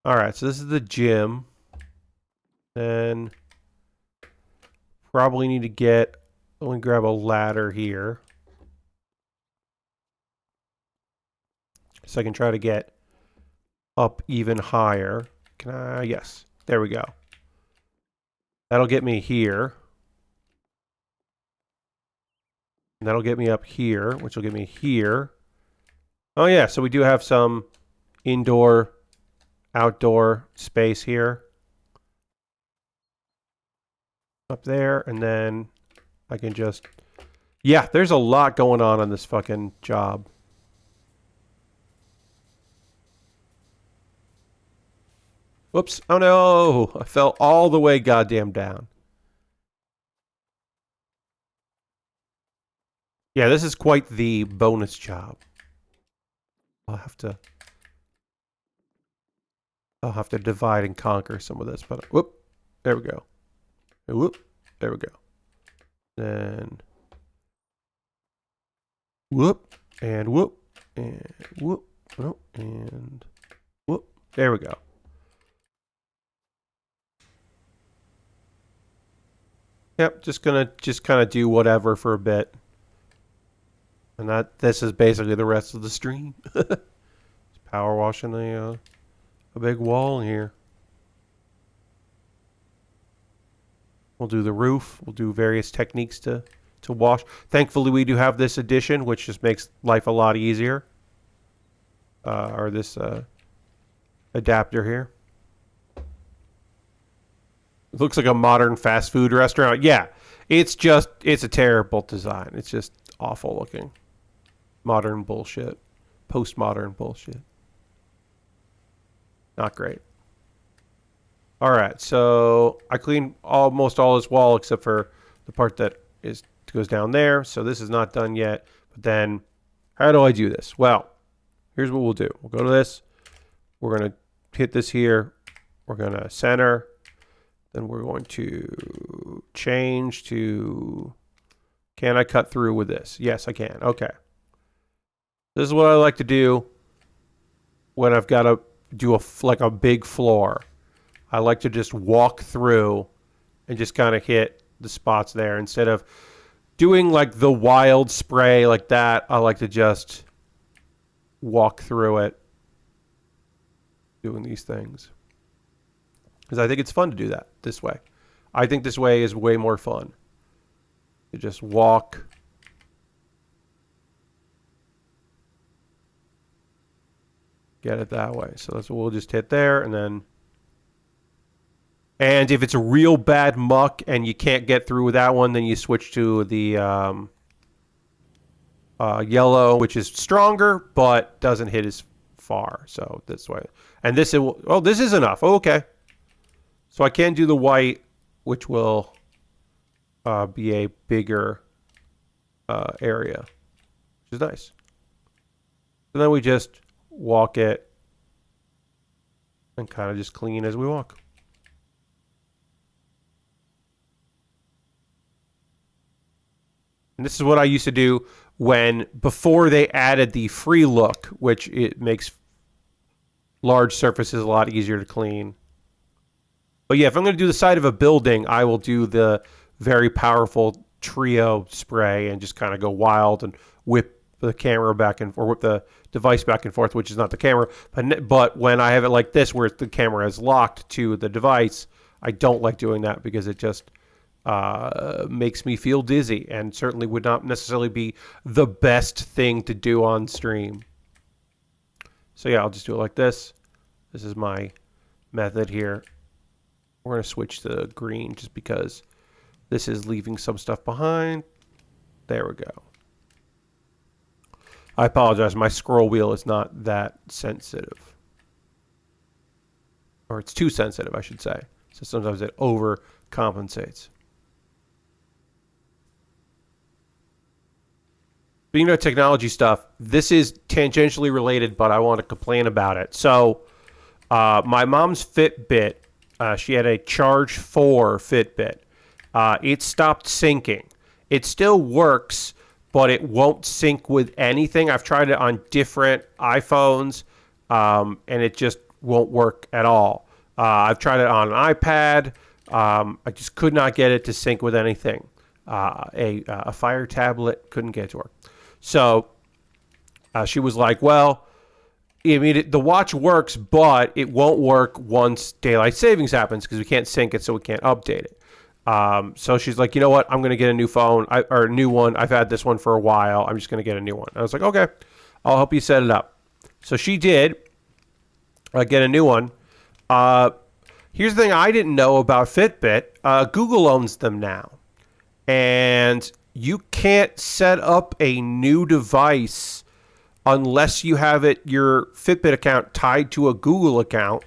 Alright, so this is the gym. Then probably need to get, let me grab a ladder here. So I can try to get up even higher. Can I? Yes. There we go. That'll get me here. And that'll get me up here, which will get me here. Oh yeah, so we do have some indoor, outdoor space here. Up there, and then I can just... Yeah, there's a lot going on this fucking job. Whoops. Oh no! I fell all the way goddamn down. Yeah, this is quite the bonus job. I'll have to divide and conquer some of this, but whoop, there we go. Whoop, there we go. Then whoop and whoop and whoop, oh, and whoop. There we go. Yep, just gonna kind of do whatever for a bit. And this is basically the rest of the stream. Just power washing a big wall here. We'll do the roof. We'll do various techniques to wash. Thankfully, we do have this addition, which just makes life a lot easier. Or this adapter here. It looks like a modern fast food restaurant. Yeah, it's a terrible design. It's just awful looking. Modern bullshit. Postmodern bullshit. Not great. All right, so I cleaned almost all this wall except for the part that goes down there. So this is not done yet. But then, how do I do this? Well, here's what we'll do. We'll go to this. We're going to hit this here. We're going to center. Then we're going to change to... Can I cut through with this? Yes, I can. Okay. This is what I like to do when I've got to do like a big floor. I like to just walk through and just kind of hit the spots there. Instead of doing like the wild spray like that, I like to just walk through it doing these things. Because I think it's fun to do that this way. I think this way is way more fun. To just walk. Get it that way. So that's what we'll just hit there and then... And if it's a real bad muck and you can't get through with that one, then you switch to the yellow, which is stronger, but doesn't hit as far. So this way. And this, this is enough. Oh, okay. So I can do the white, which will be a bigger area, which is nice. So then we just walk it and kind of just clean as we walk. And this is what I used to do before they added the free look, which it makes large surfaces a lot easier to clean. But yeah, if I'm going to do the side of a building, I will do the very powerful trio spray and just kind of go wild and whip the camera back and or whip the device back and forth, which is not the camera. But when I have it like this, where the camera is locked to the device, I don't like doing that because it just makes me feel dizzy and certainly would not necessarily be the best thing to do on stream. So yeah, I'll just do it like this. This is my method here. We're going to switch to green just because this is leaving some stuff behind. There we go. I apologize. My scroll wheel is not that sensitive. Or it's too sensitive, I should say. So sometimes it overcompensates. Speaking of technology stuff, this is tangentially related, but I want to complain about it. So my mom's Fitbit, she had a Charge 4 Fitbit. It stopped syncing. It still works, but it won't sync with anything. I've tried it on different iPhones, and it just won't work at all. I've tried it on an iPad. I just could not get it to sync with anything. A Fire tablet couldn't get it to work. So she was like, well, I mean, the watch works, but it won't work once daylight savings happens because we can't sync it, so we can't update it. So she's like, you know what? I'm going to get a new phone or a new one. I've had this one for a while. I'm just going to get a new one. And I was like, okay. I'll help you set it up. So she did get a new one. Here's the thing I didn't know about Fitbit. Google owns them now. And you can't set up a new device unless you have your Fitbit account tied to a Google account.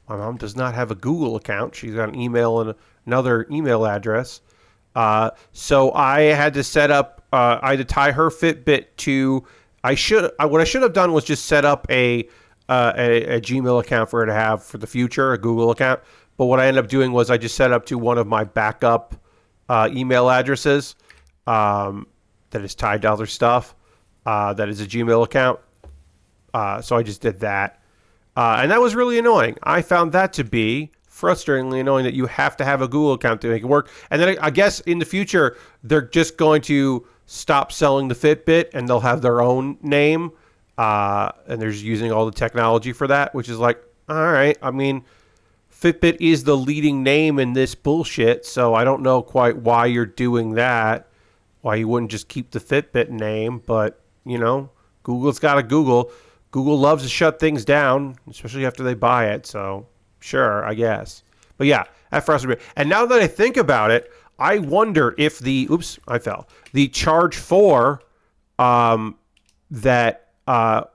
My mom does not have a Google account. She's got an email and another email address. So I had to set up, I had to tie her Fitbit to, what I should have done was just set up a Gmail account for her to have for the future, a Google account. But what I ended up doing was I just set up to one of my backup email addresses that is tied to other stuff. That is a Gmail account. So I just did that. And that was really annoying. I found that to be frustratingly annoying that you have to have a Google account to make it work. And then I guess in the future, they're just going to stop selling the Fitbit and they'll have their own name. And they're just using all the technology for that, which is like, all right. I mean, Fitbit is the leading name in this bullshit. So I don't know quite why you're doing that. Why you wouldn't just keep the Fitbit name. But, you know, Google's got a Google. Google loves to shut things down, especially after they buy it. So, sure, I guess. But yeah, that frustrated me. And now that I think about it, I wonder if the Charge 4 that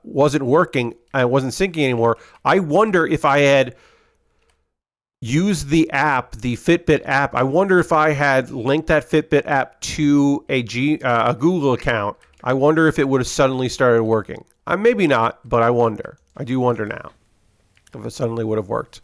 wasn't working, wasn't syncing anymore. I wonder if I had used the app, the Fitbit app. I wonder if I had linked that Fitbit app to a Google account. I wonder if it would have suddenly started working. Maybe not, but I wonder. I do wonder now if it suddenly would have worked.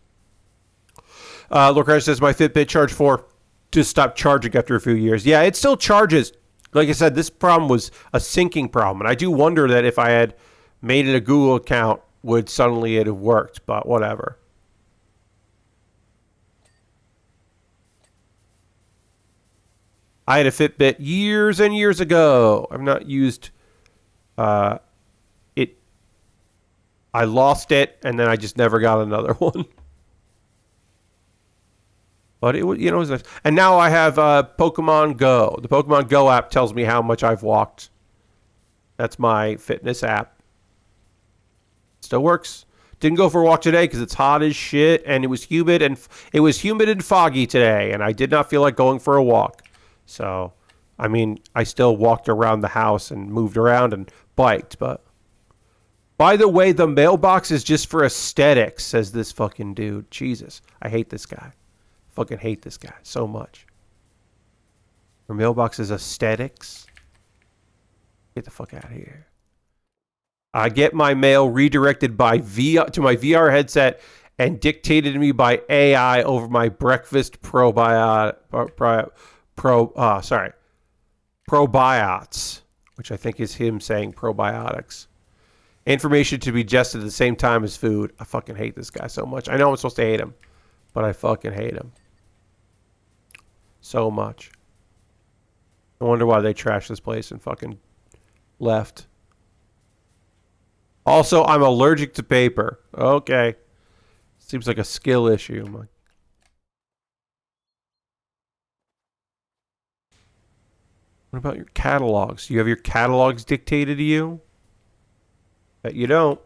Lord Crash says, my Fitbit Charge 4 just stopped charging after a few years. Yeah, it still charges. Like I said, this problem was a syncing problem. And I do wonder that if I had made it a Google account, would suddenly it have worked. But whatever. I had a Fitbit years and years ago. I've not used it. I lost it, and then I just never got another one. But it was, it was nice. And now I have Pokemon Go. The Pokemon Go app tells me how much I've walked. That's my fitness app. Still works. Didn't go for a walk today because it's hot as shit, and it was humid and foggy today, and I did not feel like going for a walk. So, I mean, I still walked around the house and moved around and biked, but... By the way, the mailbox is just for aesthetics, says this fucking dude. Jesus, I hate this guy. Fucking hate this guy so much. Your mailbox is aesthetics? Get the fuck out of here. I get my mail redirected by to my VR headset and dictated to me by AI over my breakfast probiots, which I think is him saying probiotics. Information to be digested at the same time as food. I fucking hate this guy so much. I know I'm supposed to hate him, but I fucking hate him so much. I wonder why they trashed this place and fucking left. Also, I'm allergic to paper. Okay. Seems like a skill issue. What about your catalogs? Do you have your catalogs dictated to you? Bet you don't.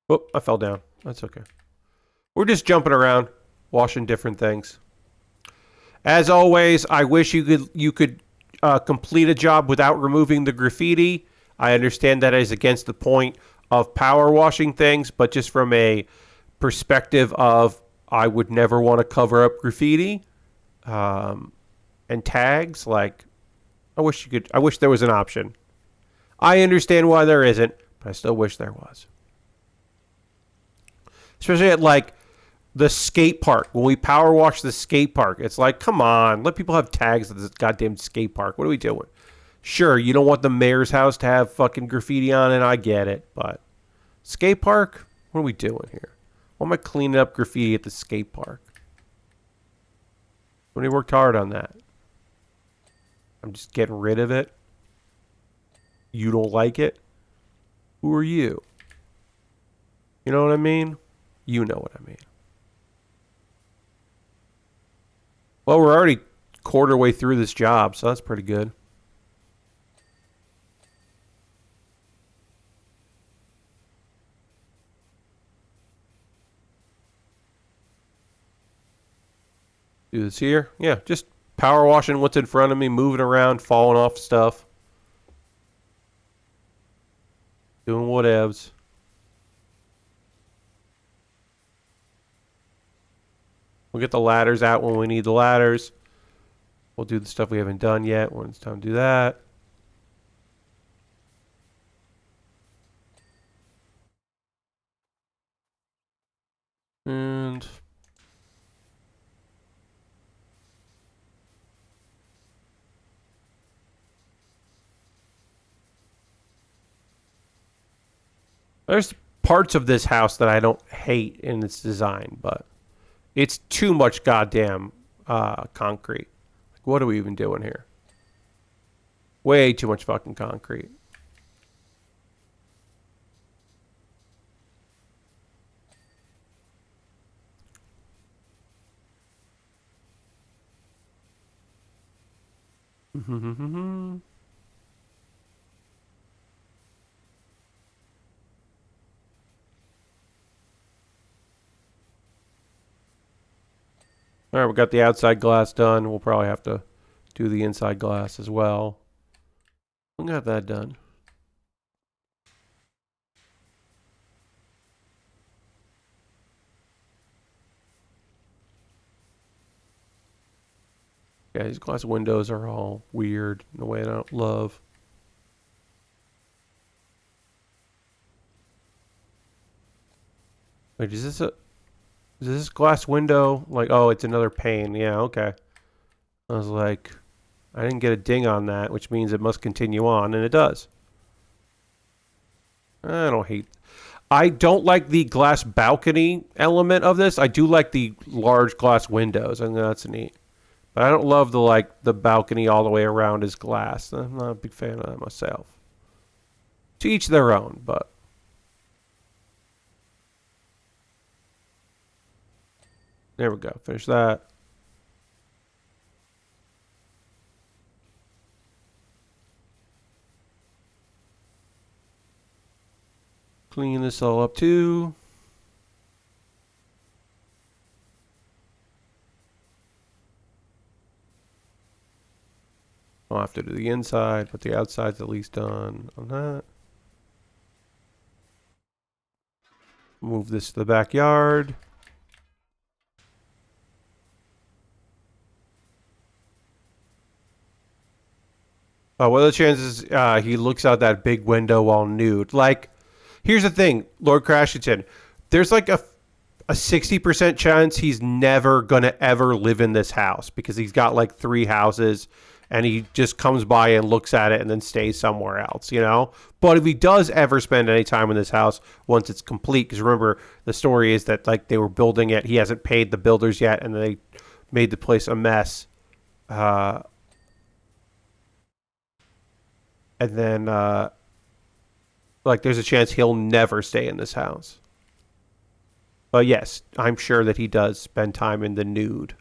Oh, I fell down. That's okay. We're just jumping around, washing different things. As always, I wish you could complete a job without removing the graffiti. I understand that is against the point of power washing things, but just from a perspective of I would never want to cover up graffiti and tags, like I wish there was an option. I understand why there isn't, but I still wish there was. Especially at like the skate park. When we power wash the skate park, it's like, come on, let people have tags at this goddamn skate park. What are we doing? Sure, you don't want the mayor's house to have fucking graffiti on it. I get it, but skate park? What are we doing here? Why am I cleaning up graffiti at the skate park? Somebody worked hard on that. I'm just getting rid of it. You don't like it? Who are you? You know what I mean? You know what I mean. Well, we're already quarter way through this job, so that's pretty good. Do this here. Yeah, just power washing what's in front of me, moving around, falling off stuff. Doing whatevs. We'll get the ladders out when we need the ladders. We'll do the stuff we haven't done yet when it's time to do that. And there's parts of this house that I don't hate in its design, but it's too much goddamn concrete. Like, what are we even doing here? Way too much fucking concrete. All right, we got the outside glass done. We'll probably have to do the inside glass as well. We got that done. Yeah, these glass windows are all weird in a way I don't love. Wait, is this glass window like, oh, it's another pane. Yeah, okay. I was like, I didn't get a ding on that, which means it must continue on, and it does. I don't like the glass balcony element of this. I do like the large glass windows. I think that's neat. But I don't love the balcony all the way around is glass. I'm not a big fan of that myself. To each their own, but there we go. Finish that. Clean this all up too. I'll have to do the inside, but the outside's at least done on that. Move this to the backyard. What are the chances he looks out that big window while nude? Like, here's the thing, Lord Crashington. There's like a 60% chance he's never gonna ever live in this house because he's got like 3 houses and he just comes by and looks at it and then stays somewhere else, you know? But if he does ever spend any time in this house once it's complete, because remember, the story is that like they were building it, he hasn't paid the builders yet, and they made the place a mess. And then, like, there's a chance he'll never stay in this house. But yes, I'm sure that he does spend time in the nude.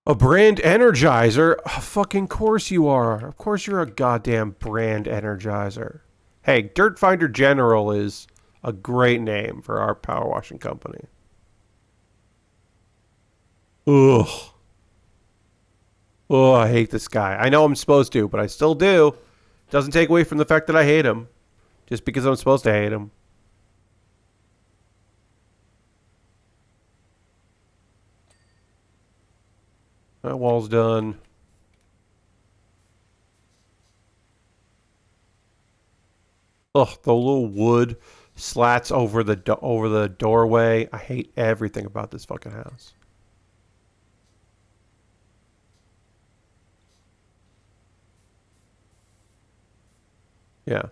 A brand energizer? Oh, fucking course you are. Of course you're a goddamn brand energizer. Hey, Dirt Finder General is a great name for our power washing company. Ugh. Oh, I hate this guy. I know I'm supposed to, but I still do. Doesn't take away from the fact that I hate him. Just because I'm supposed to hate him. That wall's done. Ugh, the little wood slats over the doorway. I hate everything about this fucking house. Yeah.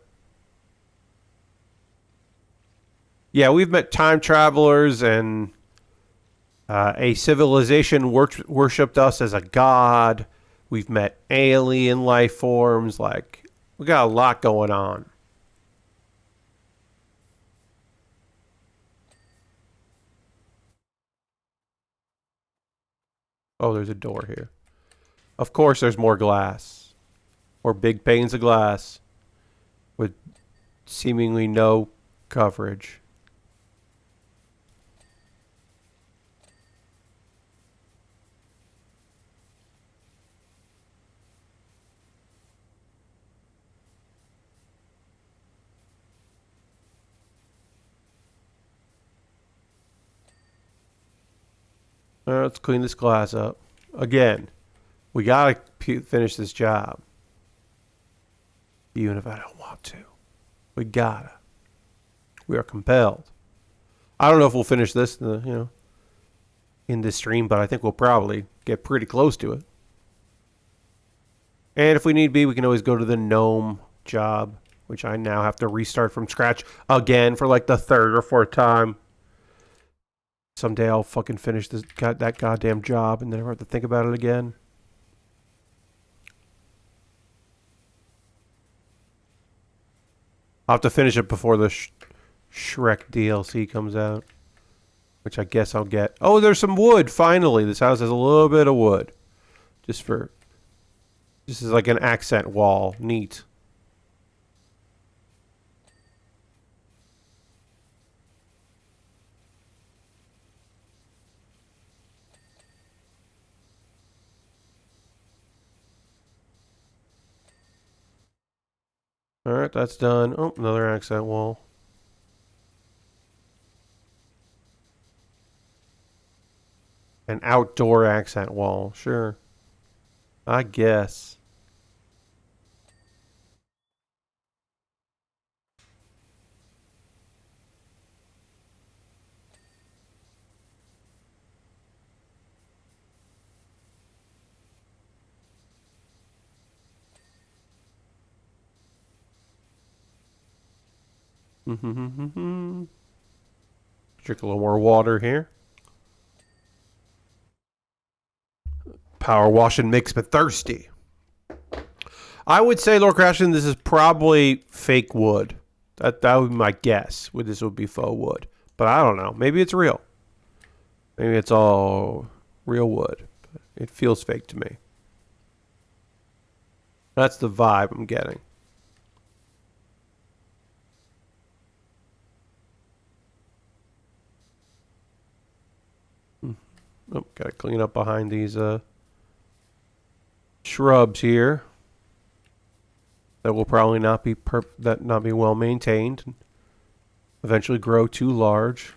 Yeah, we've met time travelers and a civilization worshipped us as a god. We've met alien life forms. Like, we got a lot going on. Oh, there's a door here. Of course there's more glass. Or big panes of glass. With seemingly no coverage. Let's clean this glass up. Again, we gotta finish this job. Even if I don't want to. We gotta. We are compelled. I don't know if we'll finish this in this stream, but I think we'll probably get pretty close to it. And if we need be, we can always go to the gnome job, which I now have to restart from scratch again for like the third or fourth time. Someday I'll fucking finish that goddamn job and then never have to think about it again. I'll have to finish it before the Shrek DLC comes out, which I guess I'll get. Oh, there's some wood, finally. This house has a little bit of wood. This is like an accent wall. Neat. Alright, that's done. Oh, another accent wall. An outdoor accent wall. Sure. I guess. Drink a little more water here. Power wash and makes me thirsty. I would say, Lord Crashton, this is probably fake wood. That would be my guess. This would be faux wood. But I don't know. Maybe it's real. Maybe it's all real wood. It feels fake to me. That's the vibe I'm getting. Oh, gotta clean up behind these shrubs here. That will probably not be well maintained. And eventually grow too large.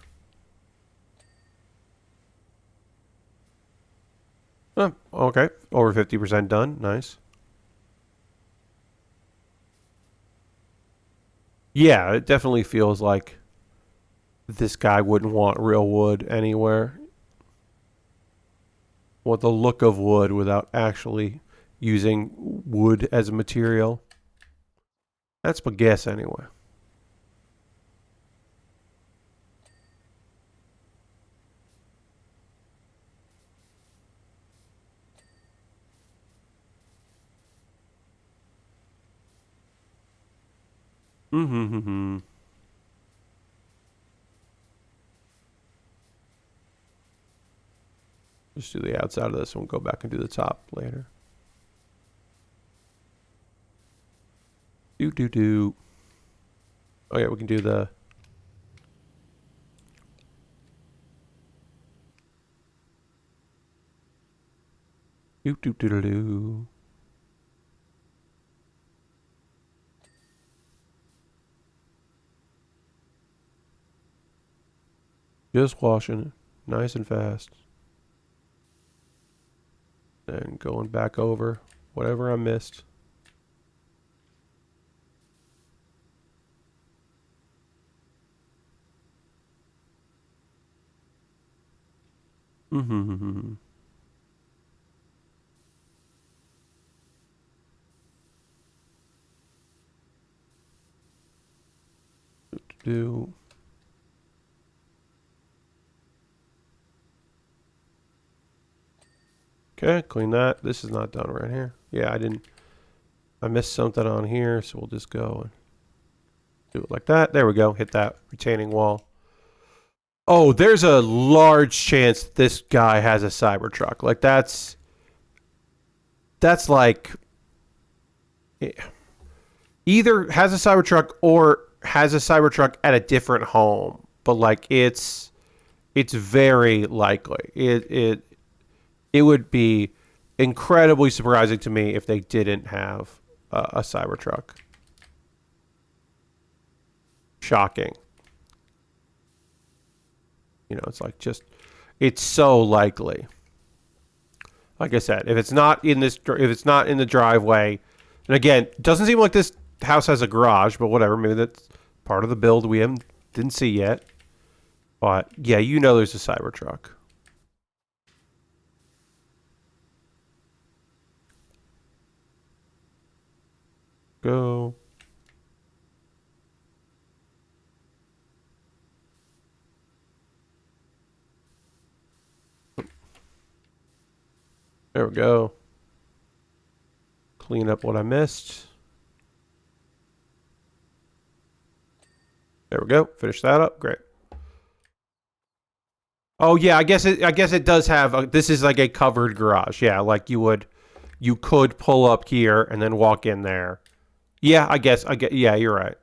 Oh, okay, over 50% done. Nice. Yeah, it definitely feels like this guy wouldn't want real wood anywhere. Want the look of wood without actually using wood as a material. That's my guess anyway. Just do the outside of this and we'll go back and do the top later. Do. Oh yeah, we can do the... Do. Just washing it. Nice and fast. And going back over whatever I missed. Do. Okay, clean that. This is not done right here. Yeah, I missed something on here, so we'll just go and do it like that. There we go. Hit that retaining wall. Oh, there's a large chance this guy has a Cybertruck. Like that's like either has a Cybertruck or has a Cybertruck at a different home. But like it's very likely. It would be incredibly surprising to me if they didn't have a Cybertruck. Shocking. You know, it's like just it's so likely. Like I said, if it's not in this, if it's not in the driveway, and again, it doesn't seem like this house has a garage, but whatever. Maybe that's part of the build we haven't didn't see yet. But yeah, you know, there's a Cybertruck. Go. There we go. Clean up what I missed. There we go. Finish that up. Great. Oh yeah, I guess it does have this is like a covered garage. Yeah, like you could pull up here and then walk in there. Yeah, I get yeah, you're right.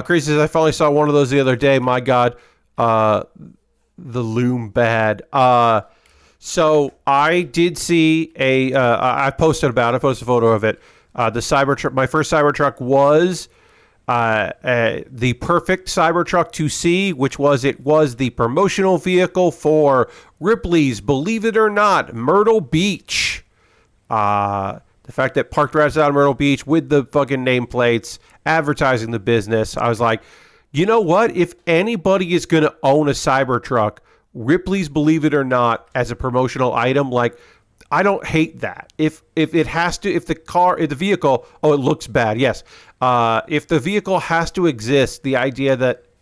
Chris says I finally saw one of those the other day. My God, uh, the loom bad. So I did see I posted about it. I posted a photo of it. The Cybertruck. My first Cybertruck was the perfect Cybertruck to see, which was it was the promotional vehicle for Ripley's, believe it or not, Myrtle Beach. The fact that parked right outside Myrtle Beach with the fucking nameplates advertising the business, I was like, you know what? If anybody is going to own a Cybertruck, Ripley's, believe it or not, as a promotional item, like I don't hate that. If it has to, if the vehicle, oh, it looks bad. Yes. If the vehicle has to exist, the idea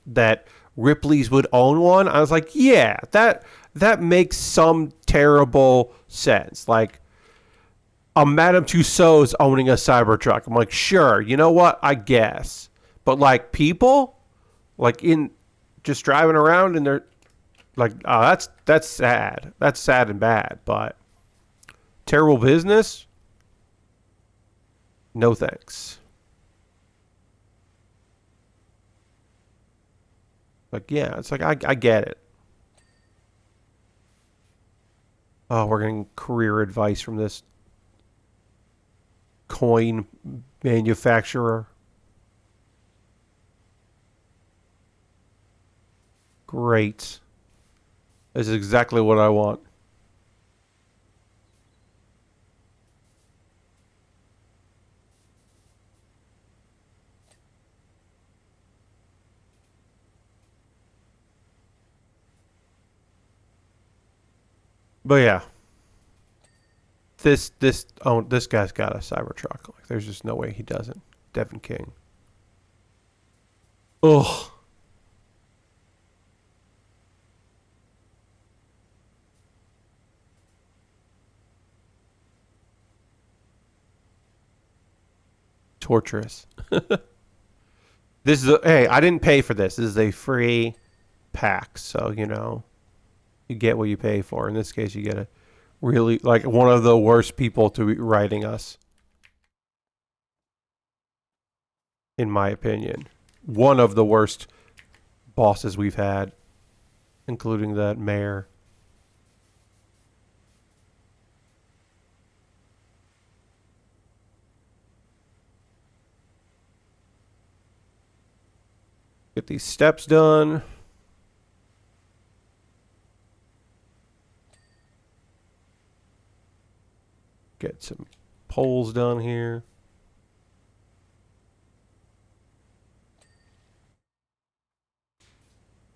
that Ripley's would own one, I was like, yeah, that makes some terrible sense. Like a Madame Tussauds owning a Cybertruck. I'm like, sure, you know what? I guess. But like people, like in just driving around and they're like, oh, that's sad. That's sad and bad. But terrible business? No thanks. Like, yeah, it's like I get it. Oh, we're getting career advice from this coin manufacturer. Great. This is exactly what I want. But yeah, this guy's got a Cybertruck. Like, there's just no way he doesn't. Devin King. Ugh. Torturous. This is hey, I didn't pay for this. This is a free pack, so you know you get what you pay for. In this case, you get a really like one of the worst people to be writing us, in my opinion. One of the worst bosses we've had, including that mayor. Get these steps done. Get some poles done here.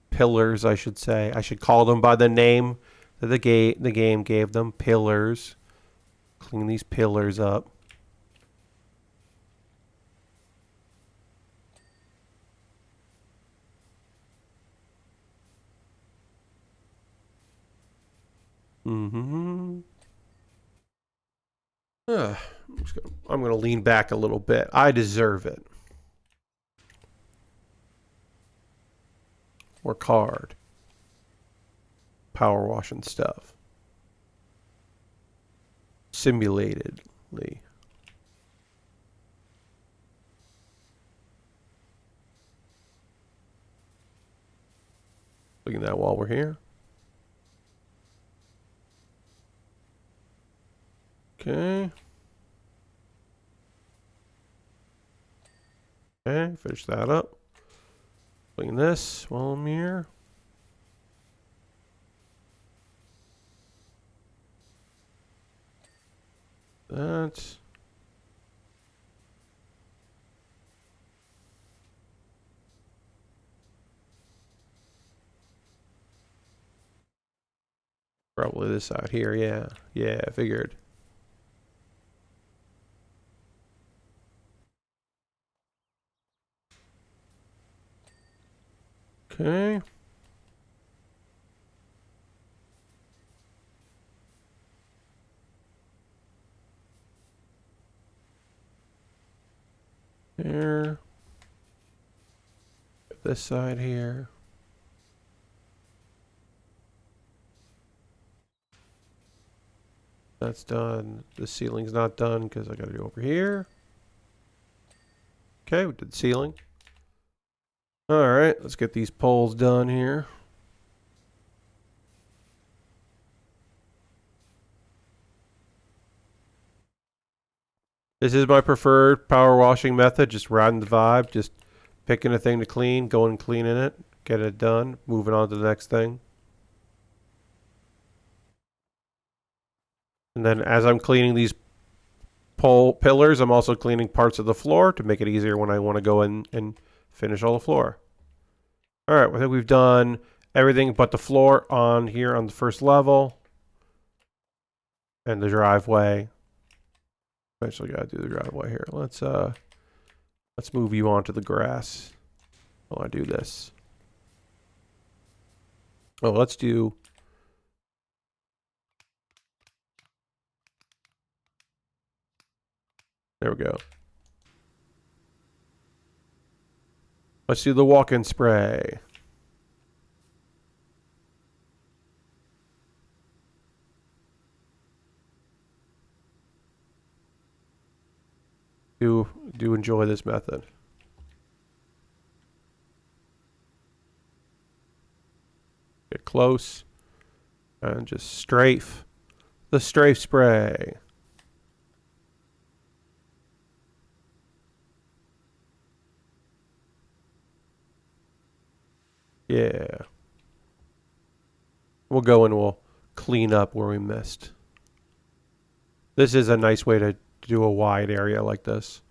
Pillars, I should say. I should call them by the name that the game gave them. Pillars. Clean these pillars up. Mm-hmm. I'm gonna lean back a little bit. I deserve it. Work hard. Power washing stuff. Simulatedly. Look at that while we're here. Okay. Okay, finish that up. Clean this while I'm here. That. Probably this out here, yeah. Yeah, I figured. Okay. There. This side here. That's done. The ceiling's not done because I got to do over here. Okay, we did the ceiling. All right, let's get these poles done here. This is my preferred power washing method. Just riding the vibe, just picking a thing to clean, going and cleaning it, getting it done, moving on to the next thing. And then as I'm cleaning these pole pillars, I'm also cleaning parts of the floor to make it easier when I want to go in and finish all the floor. All right, I think we've done everything but the floor on here on the first level and the driveway. Eventually got to do the driveway here. Let's move you onto the grass while I do this. Oh, let's do. There we go. Let's do the walk-in spray. Do enjoy this method. Get close and just strafe the strafe spray. Yeah. We'll go and we'll clean up where we missed. This is a nice way to do a wide area like this.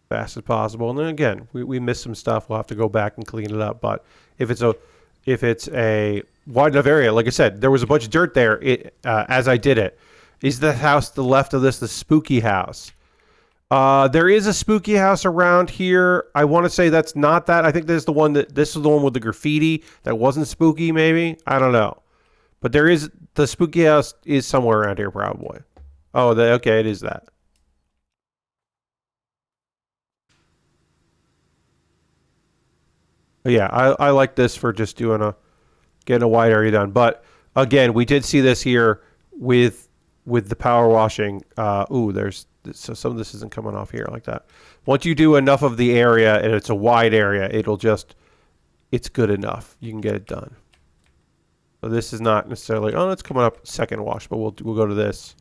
Fast as possible. And then again, we missed some stuff. We'll have to go back and clean it up. But if it's a wide enough area, like I said, there was a bunch of dirt there as I did it. Is the house to the left of this the spooky house? There is a spooky house around here. I want to say that's not that. I think this is the one with the graffiti that wasn't spooky, maybe. I don't know. But the spooky house is somewhere around here probably. Oh, okay, it is that. But yeah, I like this for just getting a wide area done. But again, we did see this here with the power washing. So some of this isn't coming off here like that. Once you do enough of the area and it's a wide area, it's good enough. You can get it done. So this is not necessarily, it's coming up second wash, but we'll go to this.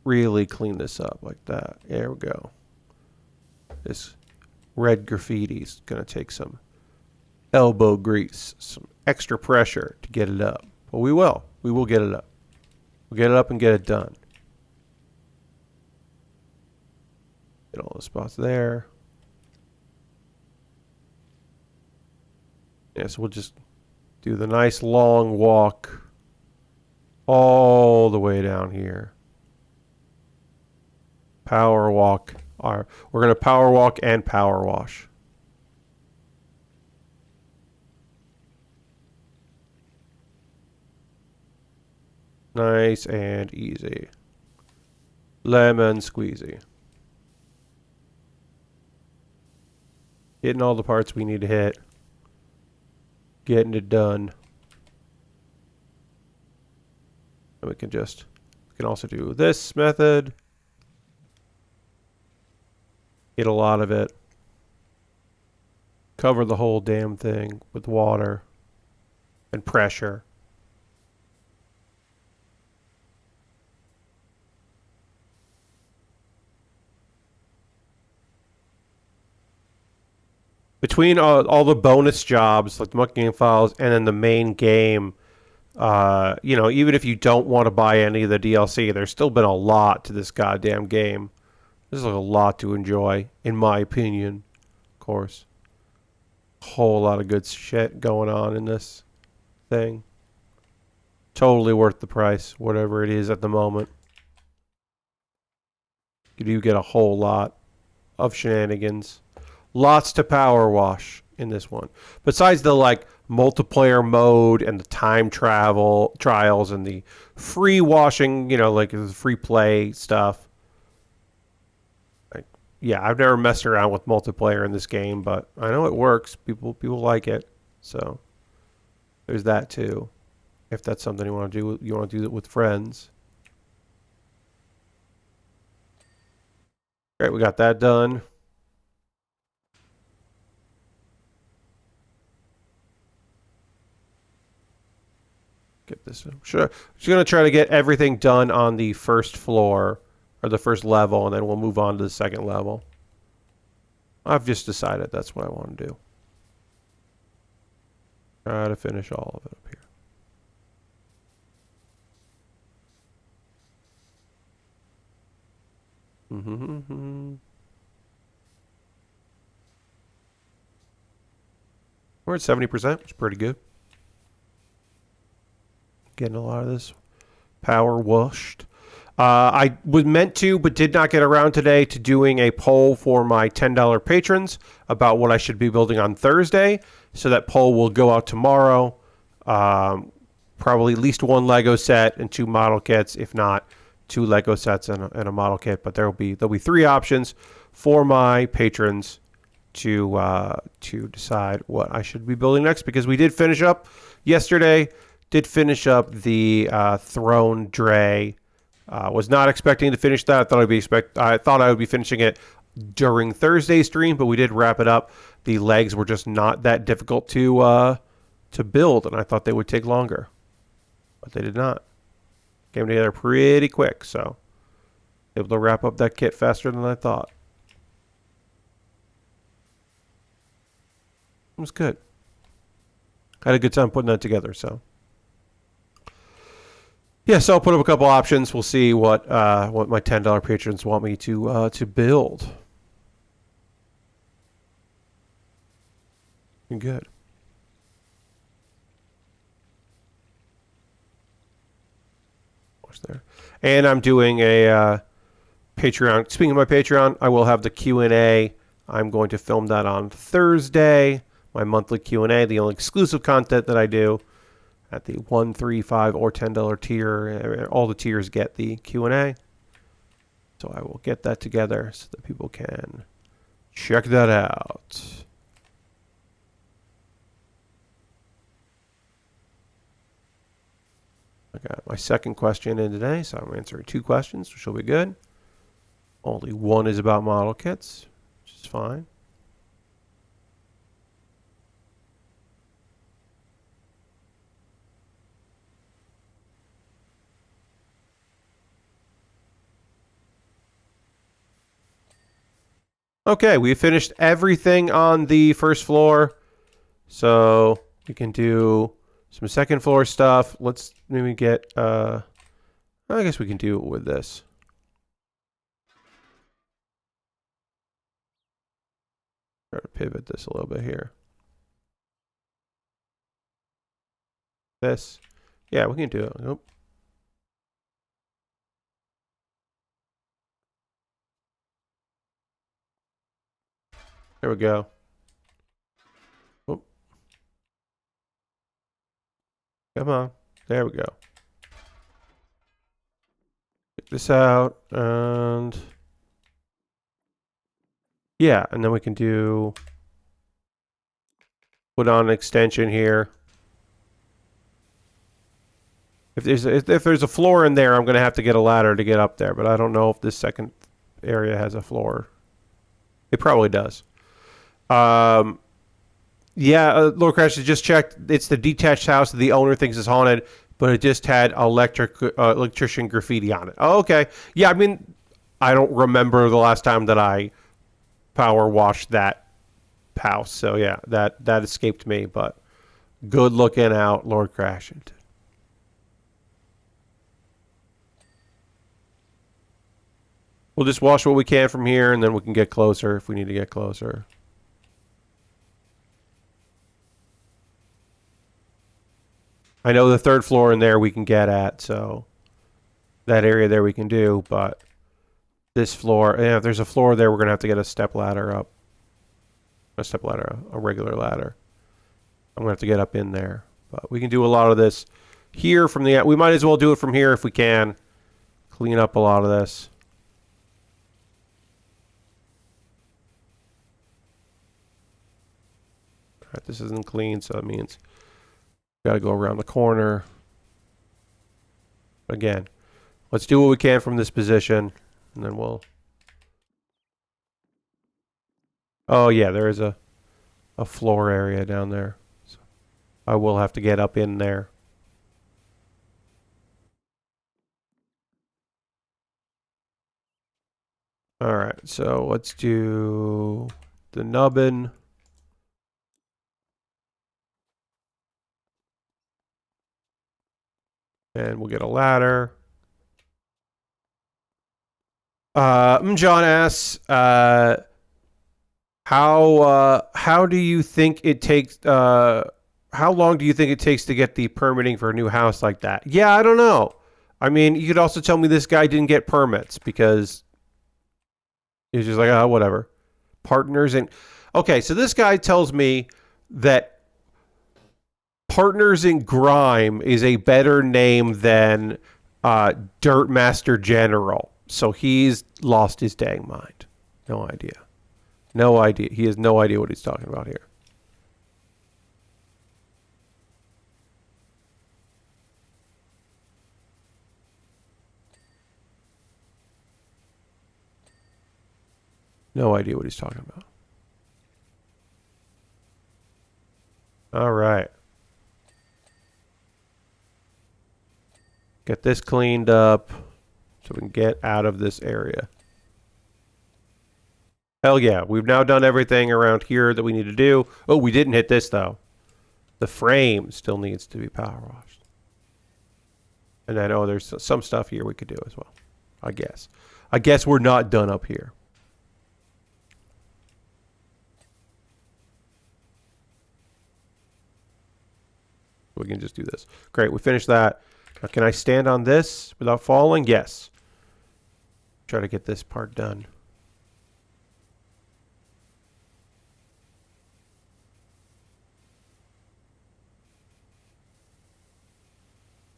Really clean this up like that. There we go. This red graffiti's gonna take some elbow grease, some extra pressure to get it up. But we will get it up. We'll get it up and get it done. Get all the spots there. Yeah, so we'll just do the nice long walk all the way down here. Power walk. We're going to power walk and power wash. Nice and easy. Lemon squeezy. Hitting all the parts we need to hit. Getting it done. And we can also do this method. Get a lot of it. Cover the whole damn thing with water and pressure. Between all the bonus jobs, like the Muckingham files, and then the main game, you know, even if you don't want to buy any of the DLC, there's still been a lot to this goddamn game. There's like a lot to enjoy, in my opinion, of course. Whole lot of good shit going on in this thing. Totally worth the price, whatever it is at the moment. You do get a whole lot of shenanigans. Lots to power wash in this one. Besides the like multiplayer mode and the time travel trials and the free washing, you know, like the free play stuff. Like, yeah, I've never messed around with multiplayer in this game, but I know it works. People like it. So there's that too. If that's something you want to do, you want to do it with friends. Great, we got that done. Get this. Sure. Just gonna try to get everything done on the first floor or the first level, and then we'll move on to the second level. I've just decided that's what I want to do. Try to finish all of it up here. We're at 70%, which is pretty good. Getting a lot of this power washed. I was meant to, but did not get around today to doing a poll for my $10 patrons about what I should be building on Thursday. So that poll will go out tomorrow. Probably at least one Lego set and 2 model kits, if not 2 Lego sets and a model kit. But there'll be 3 options for my patrons to decide what I should be building next, because we did finish up yesterday. Did finish up the throne dray. Was not expecting to finish that. I thought I would be finishing it during Thursday's stream, but we did wrap it up. The legs were just not that difficult to build, and I thought they would take longer, but they did not. Came together pretty quick, so able to wrap up that kit faster than I thought. It was good. Had a good time putting that together, so. Yeah, so I'll put up a couple options. We'll see what my $10 patrons want me to build. Good. There. And I'm doing a Patreon. Speaking of my Patreon, I will have the Q&A. I'm going to film that on Thursday. My monthly Q&A, the only exclusive content that I do at the $1, $3, $5, or $10 tier. All the tiers get the Q&A. So I will get that together so that people can check that out. I got my second question in today, so I'm answering 2 questions, which will be good. Only one is about model kits, which is fine. Okay, we finished everything on the first floor, so we can do some second floor stuff. Let's maybe get, I guess we can do it with this. Try to pivot this a little bit here. This. Yeah, we can do it. Nope. There we go. Oh. Come on. There we go. this out, and yeah, and then we can put on an extension here. If there's a floor in there, I'm gonna have to get a ladder to get up there, but I don't know if this second area has a floor. It probably does. Yeah, Lord Crash has just checked. It's the detached house that the owner thinks is haunted, but it just had electrician graffiti on it. Oh, okay. Yeah, I mean, I don't remember the last time that I power washed that house. So yeah, that escaped me. But good looking out, Lord Crashington. We'll just wash what we can from here, and then we can get closer if we need to get closer. I know the third floor in there we can get at, so that area there we can do, but this floor, yeah, if there's a floor there, we're going to have to get a step ladder up. A regular ladder. I'm going to have to get up in there. But we can do a lot of this here from the... We might as well do it from here if we can. Clean up a lot of this. All right, this isn't clean, so that means we got to go around the corner. Again, let's do what we can from this position, and then we'll... Oh, yeah, there is a floor area down there. So I will have to get up in there. All right, so let's do the nubbin. And we'll get a ladder. John asks, how do you think it takes, how long do you think it takes to get the permitting for a new house like that? Yeah, I don't know. I mean, you could also tell me this guy didn't get permits because he's just like, oh, whatever. Partners in... Okay, so this guy tells me that Partners in Grime is a better name than Dirt Master General. So he's lost his dang mind. No idea. No idea. He has no idea what he's talking about here. No idea what he's talking about. All right. Get this cleaned up so we can get out of this area. Hell yeah. We've now done everything around here that we need to do. Oh, we didn't hit this, though. The frame still needs to be power washed. And I know there's some stuff here we could do as well. I guess. I guess we're not done up here. We can just do this. Great, we finished that. Now, can I stand on this without falling? Yes. Try to get this part done.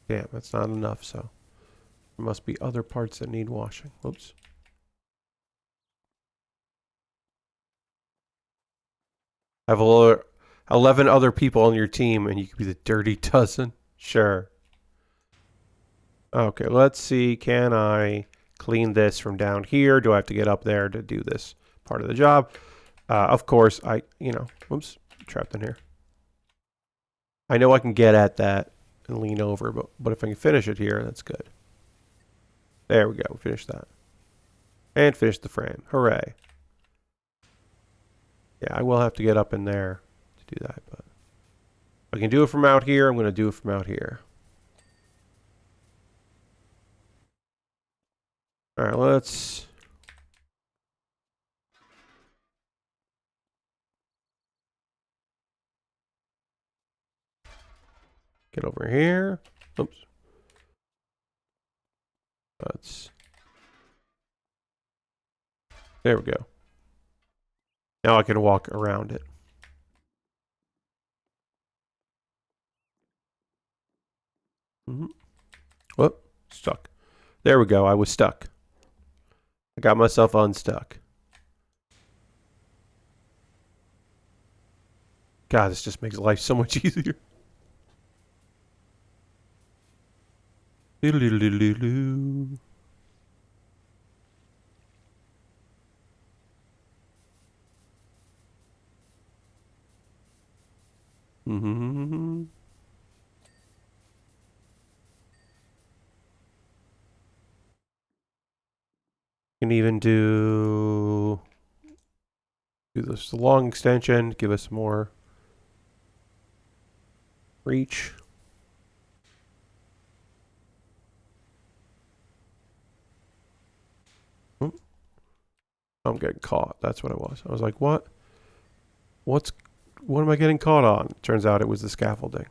Damn, that's not enough, so there must be other parts that need washing. Whoops. I have 11 other people on your team, and you could be the dirty dozen. Sure. Okay, let's see. Can I clean this from down here? Do I have to get up there to do this part of the job? Of course, whoops, trapped in here. I know I can get at that and lean over, but if I can finish it here, that's good. There we go. We finished that. And finish the frame. Hooray. Yeah, I will have to get up in there to do that, but if I can do it from out here, I'm going to do it from out here. All right, let's... get over here. Oops. There we go. Now I can walk around it. Whoop, stuck. There we go. I was stuck. I got myself unstuck. God, this just makes life so much easier. Doodle-doodle-doodle-doo. Mm-hmm. Can even do this long extension, give us more reach. I'm getting caught. That's what it was. I was like, what? What am I getting caught on? Turns out it was the scaffolding.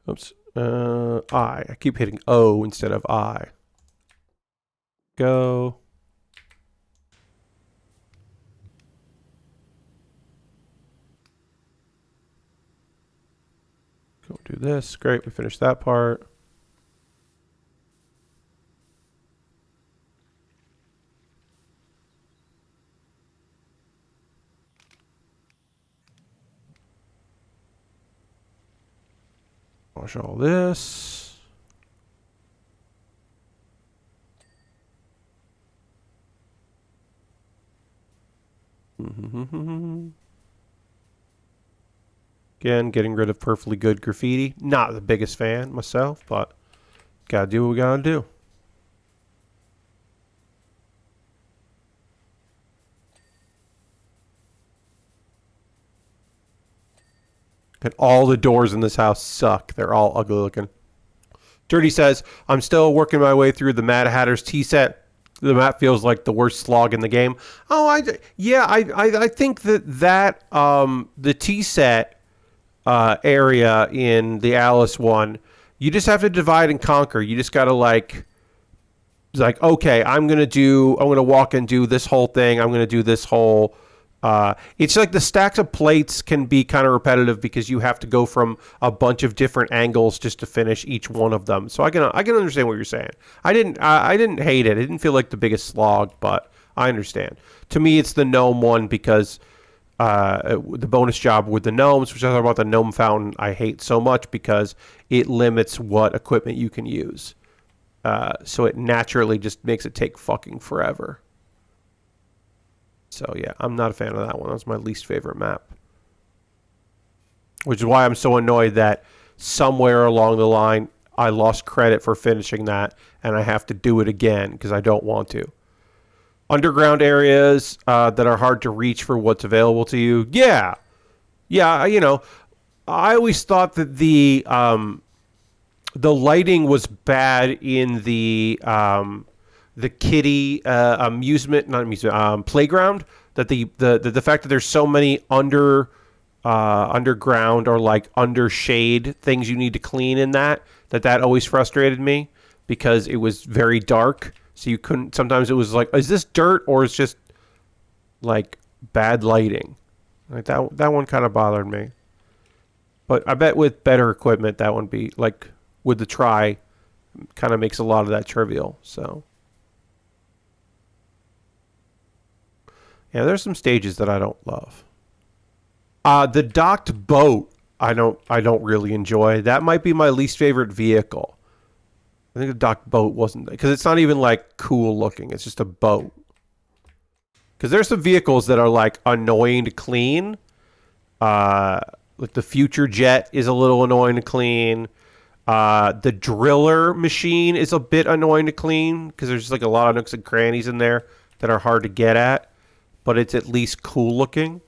Oops. I keep hitting O instead of I. Go. Go do this. Great. We finished that part. Wash all this. Again, getting rid of perfectly good graffiti. Not the biggest fan myself, but gotta do what we gotta do. And all the doors in this house suck. They're all ugly looking. Dirty says, I'm still working my way through the Mad Hatter's tea set. The map feels like the worst slog in the game. Oh, I think that the tea set area in the Alice one, you just have to divide and conquer. You just gotta like okay, I'm gonna walk and do this whole thing. I'm gonna do this whole. It's like the stacks of plates can be kind of repetitive because you have to go from a bunch of different angles just to finish each one of them. So I can understand what you're saying. I didn't hate it. It didn't feel like the biggest slog, but I understand. To me, it's the gnome one because the bonus job with the gnomes, which I thought about the gnome fountain, I hate so much because it limits what equipment you can use. So it naturally just makes it take fucking forever. So yeah, I'm not a fan of that one. That's my least favorite map. Which is why I'm so annoyed that somewhere along the line I lost credit for finishing that and I have to do it again because I don't want to. Underground areas that are hard to reach for what's available to you. Yeah. Yeah, you know, I always thought that the lighting was bad in the kiddie playground. That the fact that there's so many underground or like under shade things you need to clean in that always frustrated me because it was very dark. So you couldn't. Sometimes it was like, is this dirt or is just like bad lighting? Like that one kind of bothered me. But I bet with better equipment that would be like with the try, kind of makes a lot of that trivial. So. Yeah, there's some stages that I don't love. The docked boat, I don't really enjoy. That might be my least favorite vehicle. I think the docked boat wasn't, because it's not even like cool looking. It's just a boat. Because there's some vehicles that are like annoying to clean. Like the future jet is a little annoying to clean. The driller machine is a bit annoying to clean because there's just like a lot of nooks and crannies in there that are hard to get at. But it's at least cool looking.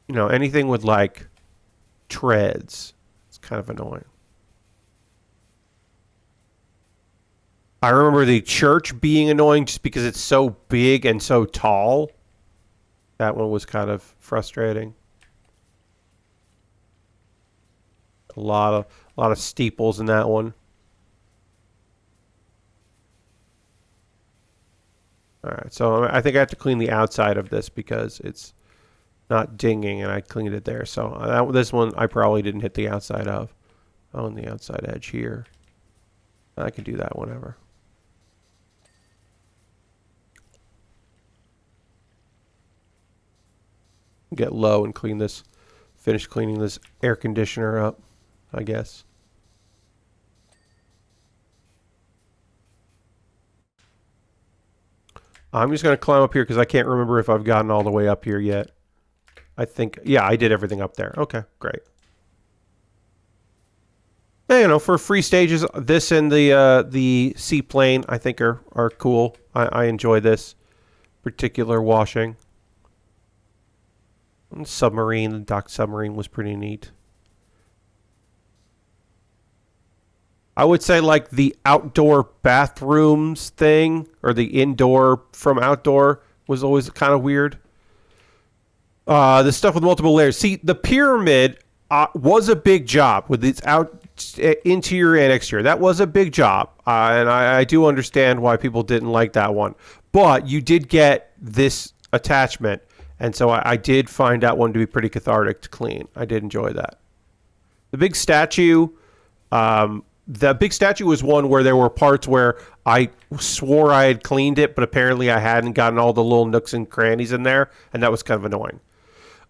You know, anything with like treads, it's kind of annoying. I remember the church being annoying just because it's so big and so tall. That one was kind of frustrating. A lot of steeples in that one. All right, so I think I have to clean the outside of this because it's not dinging, and I cleaned it there. So this one I probably didn't hit the outside of. On the outside edge here. I can do that whenever. Get low and clean this. Finish cleaning this air conditioner up, I guess. I'm just going to climb up here because I can't remember if I've gotten all the way up here yet. I think, yeah, I did everything up there. Okay, great. Yeah, you know, for free stages, this and the seaplane, I think are cool. I enjoy this particular washing. And submarine, the dock submarine was pretty neat. I would say like the outdoor bathrooms thing, or the indoor from outdoor, was always kind of weird. The stuff with multiple layers. See, the pyramid was a big job with its interior and exterior. That was a big job, and I do understand why people didn't like that one. But you did get this attachment, and so I did find that one to be pretty cathartic to clean. I did enjoy that. The big statue, was one where there were parts where I swore I had cleaned it, but apparently I hadn't gotten all the little nooks and crannies in there, and that was kind of annoying.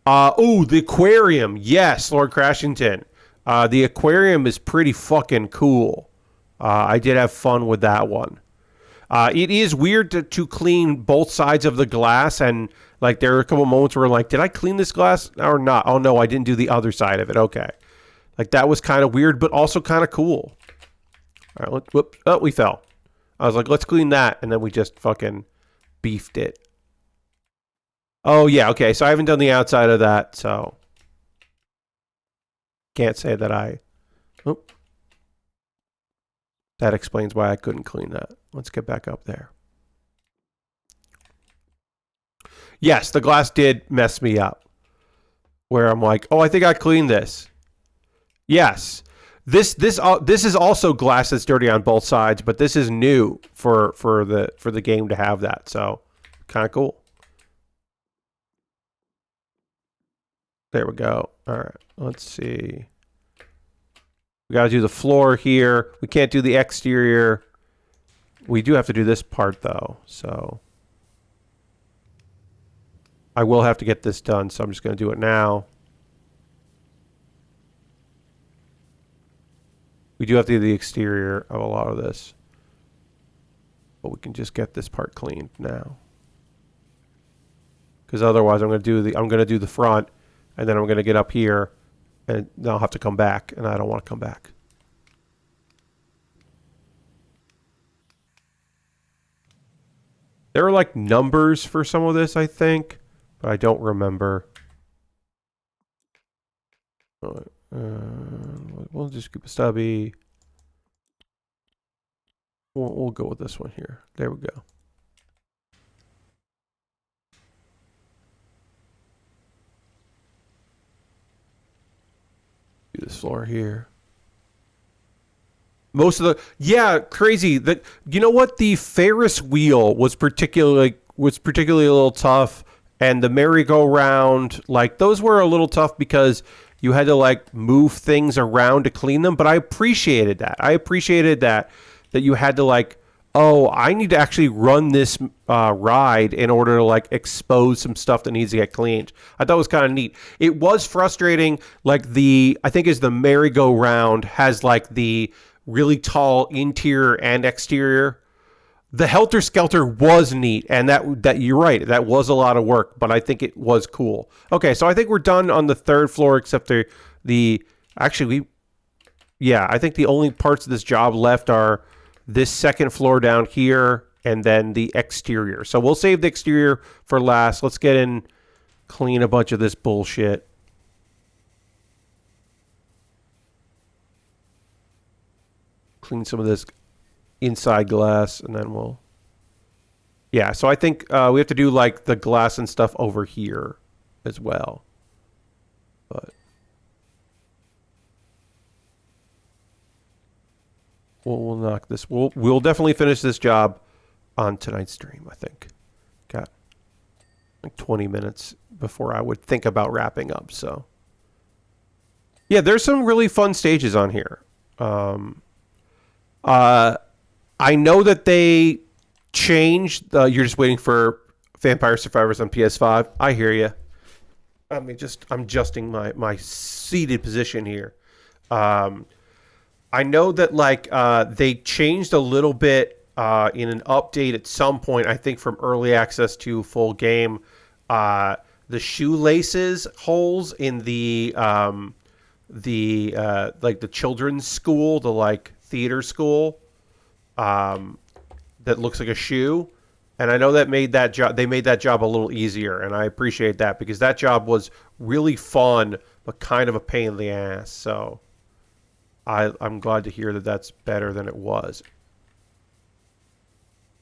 The aquarium. Yes, Lord Crashington. The aquarium is pretty fucking cool. I did have fun with that one. It is weird to clean both sides of the glass, and like there are a couple moments where like, did I clean this glass or not? Oh no, I didn't do the other side of it. Okay. Like that was kind of weird, but also kind of cool. All right, whoop. Oh, we fell. I was like, let's clean that, and then we just fucking beefed it. Oh yeah, okay. So I haven't done the outside of that, so can't say that I. Oh. That explains why I couldn't clean that. Let's get back up there. Yes, the glass did mess me up. Where I'm like, oh, I think I cleaned this. Yes. This is also glass that's dirty on both sides, but this is new for the game to have that. So, kind of cool. There we go. All right. Let's see. We got to do the floor here. We can't do the exterior. We do have to do this part, though. So I will have to get this done, so I'm just going to do it now. We do have to do the exterior of a lot of this. But we can just get this part cleaned now. Because otherwise I'm going to do the front, and then I'm going to get up here, and then I'll have to come back, and I don't want to come back. There are like numbers for some of this, I think, but I don't remember. We'll just keep a stubby. We'll go with this one here. There we go. Do this floor here. Most of the crazy. That you know what, the Ferris wheel was particularly a little tough, and the merry-go-round, like those were a little tough because you had to like move things around to clean them. But I appreciated that. I appreciated that you had to like, oh, I need to actually run this ride in order to like expose some stuff that needs to get cleaned. I thought it was kind of neat. It was frustrating. Like I think the merry-go-round has like the really tall interior and exterior. The Helter Skelter was neat, and that you're right, that was a lot of work, but I think it was cool. Okay, so I think we're done on the third floor, except I think the only parts of this job left are this second floor down here, and then the exterior. So we'll save the exterior for last. Let's get in, clean a bunch of this bullshit. Clean some of this inside glass, and then we'll... Yeah, so I think we have to do like the glass and stuff over here as well. But we'll knock this. We'll definitely finish this job on tonight's stream. I think got like 20 minutes before I would think about wrapping up. So yeah, there's some really fun stages on here. I know that they changed. You're just waiting for Vampire Survivors on PS5. I hear you. I'm adjusting my seated position here. I know that like they changed a little bit in an update at some point. I think from early access to full game, the shoelaces holes in the like the children's school, the like theater school, that looks like a shoe. And I know that they made that job a little easier, and I appreciate that because that job was really fun, but kind of a pain in the ass. So I'm glad to hear that that's better than it was.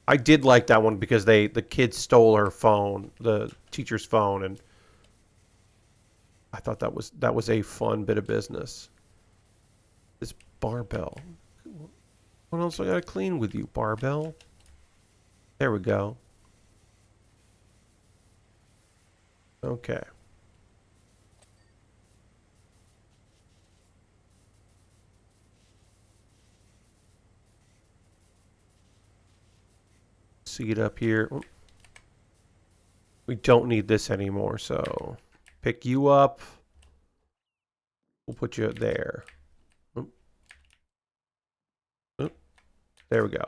I did like that one because the kid stole her phone, the teacher's phone, and I thought that was a fun bit of business. This barbell. What else I gotta clean with you, barbell? There we go. Okay. See it up here. We don't need this anymore, so pick you up. We'll put you there. There we go.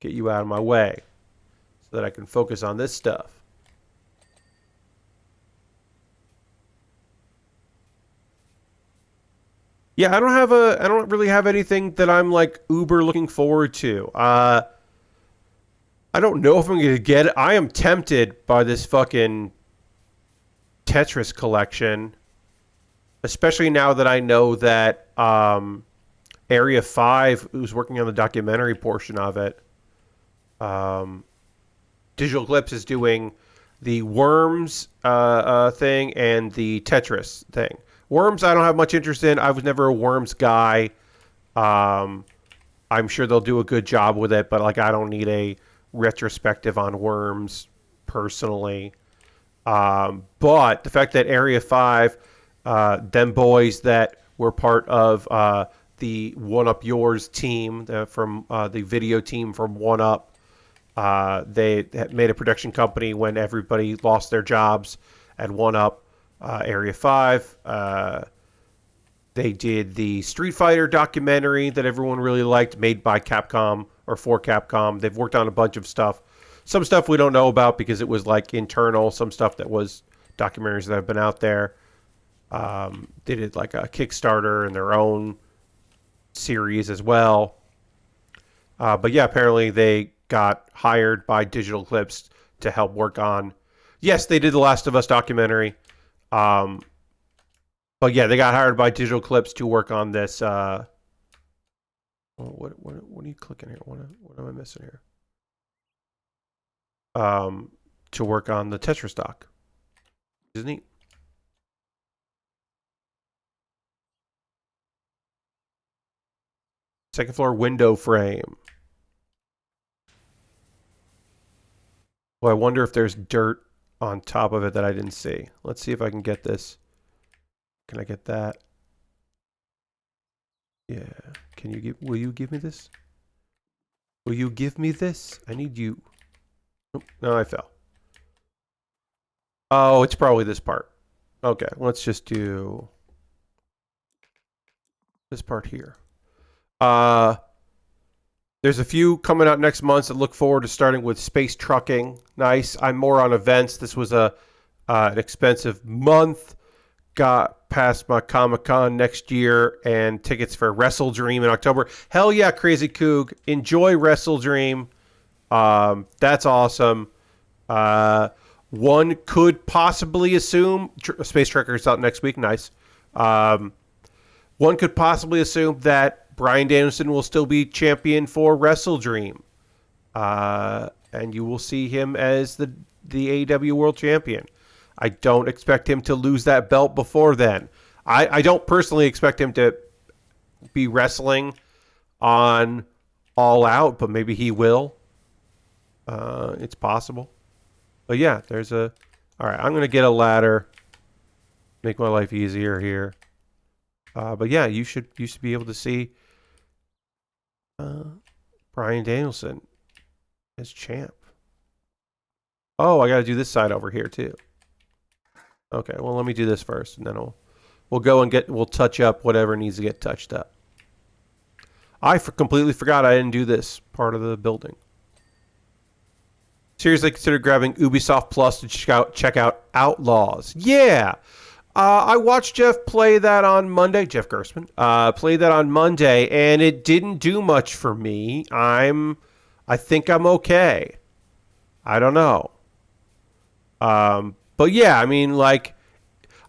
Get you out of my way so that I can focus on this stuff. Yeah, I don't really have anything that I'm like uber looking forward to. I don't know if I'm going to get it. I am tempted by this fucking Tetris collection, especially now that I know that Area 5, who's working on the documentary portion of it, Digital Eclipse is doing the Worms thing and the Tetris thing. Worms, I don't have much interest in. I was never a Worms guy. I'm sure they'll do a good job with it, but like I don't need a retrospective on Worms personally. But the fact that Area 5, them boys that were part of the One Up Yours team from the video team from One Up, they had made a production company when everybody lost their jobs at One Up. Area 5. They did the Street Fighter documentary that everyone really liked, made by Capcom or for Capcom. They've worked on a bunch of stuff. Some stuff we don't know about because it was like internal. Some stuff that was documentaries that have been out there. They did like a Kickstarter and their own series as well. But yeah, apparently they got hired by Digital Eclipse to help work on. Yes, they did the Last of Us documentary. But yeah, they got hired by Digital Eclipse to work on this. What are you clicking here? What am I missing here? To work on the Tetris doc. Isn't neat. Second floor window frame. Well, I wonder if there's dirt on top of it that I didn't see. Let's see if I can get this. Can I get that? Yeah. Will you give me this? Will you give me this? I need you. Nope. No, I fell. Oh, it's probably this part. Okay, let's just do this part here. There's a few coming out next month that look forward to starting with space trucking. Nice. I'm more on events. This was an expensive month. Got past my Comic-Con next year and tickets for Wrestle Dream in October. Hell yeah, Crazy Coog. Enjoy Wrestle Dream. That's awesome. One could possibly assume Space Trekker's out next week. Nice. One could possibly assume that Bryan Danielson will still be champion for Wrestle Dream. And you will see him as the AEW World Champion. I don't expect him to lose that belt before then. I don't personally expect him to be wrestling on All Out, but maybe he will. It's possible. But yeah, there's a... All right, I'm going to get a ladder. Make my life easier here. But yeah, you should be able to see Bryan Danielson as champ. Oh, I got to do this side over here too. Okay, well, let me do this first, and then we'll go and we'll touch up whatever needs to get touched up. I completely forgot I didn't do this part of the building. Seriously, consider grabbing Ubisoft Plus to check out Outlaws. Yeah, I watched Jeff play that on Monday. Jeff Gerstmann played that on Monday, and it didn't do much for me. I think I'm okay. I don't know. But yeah, I mean, like,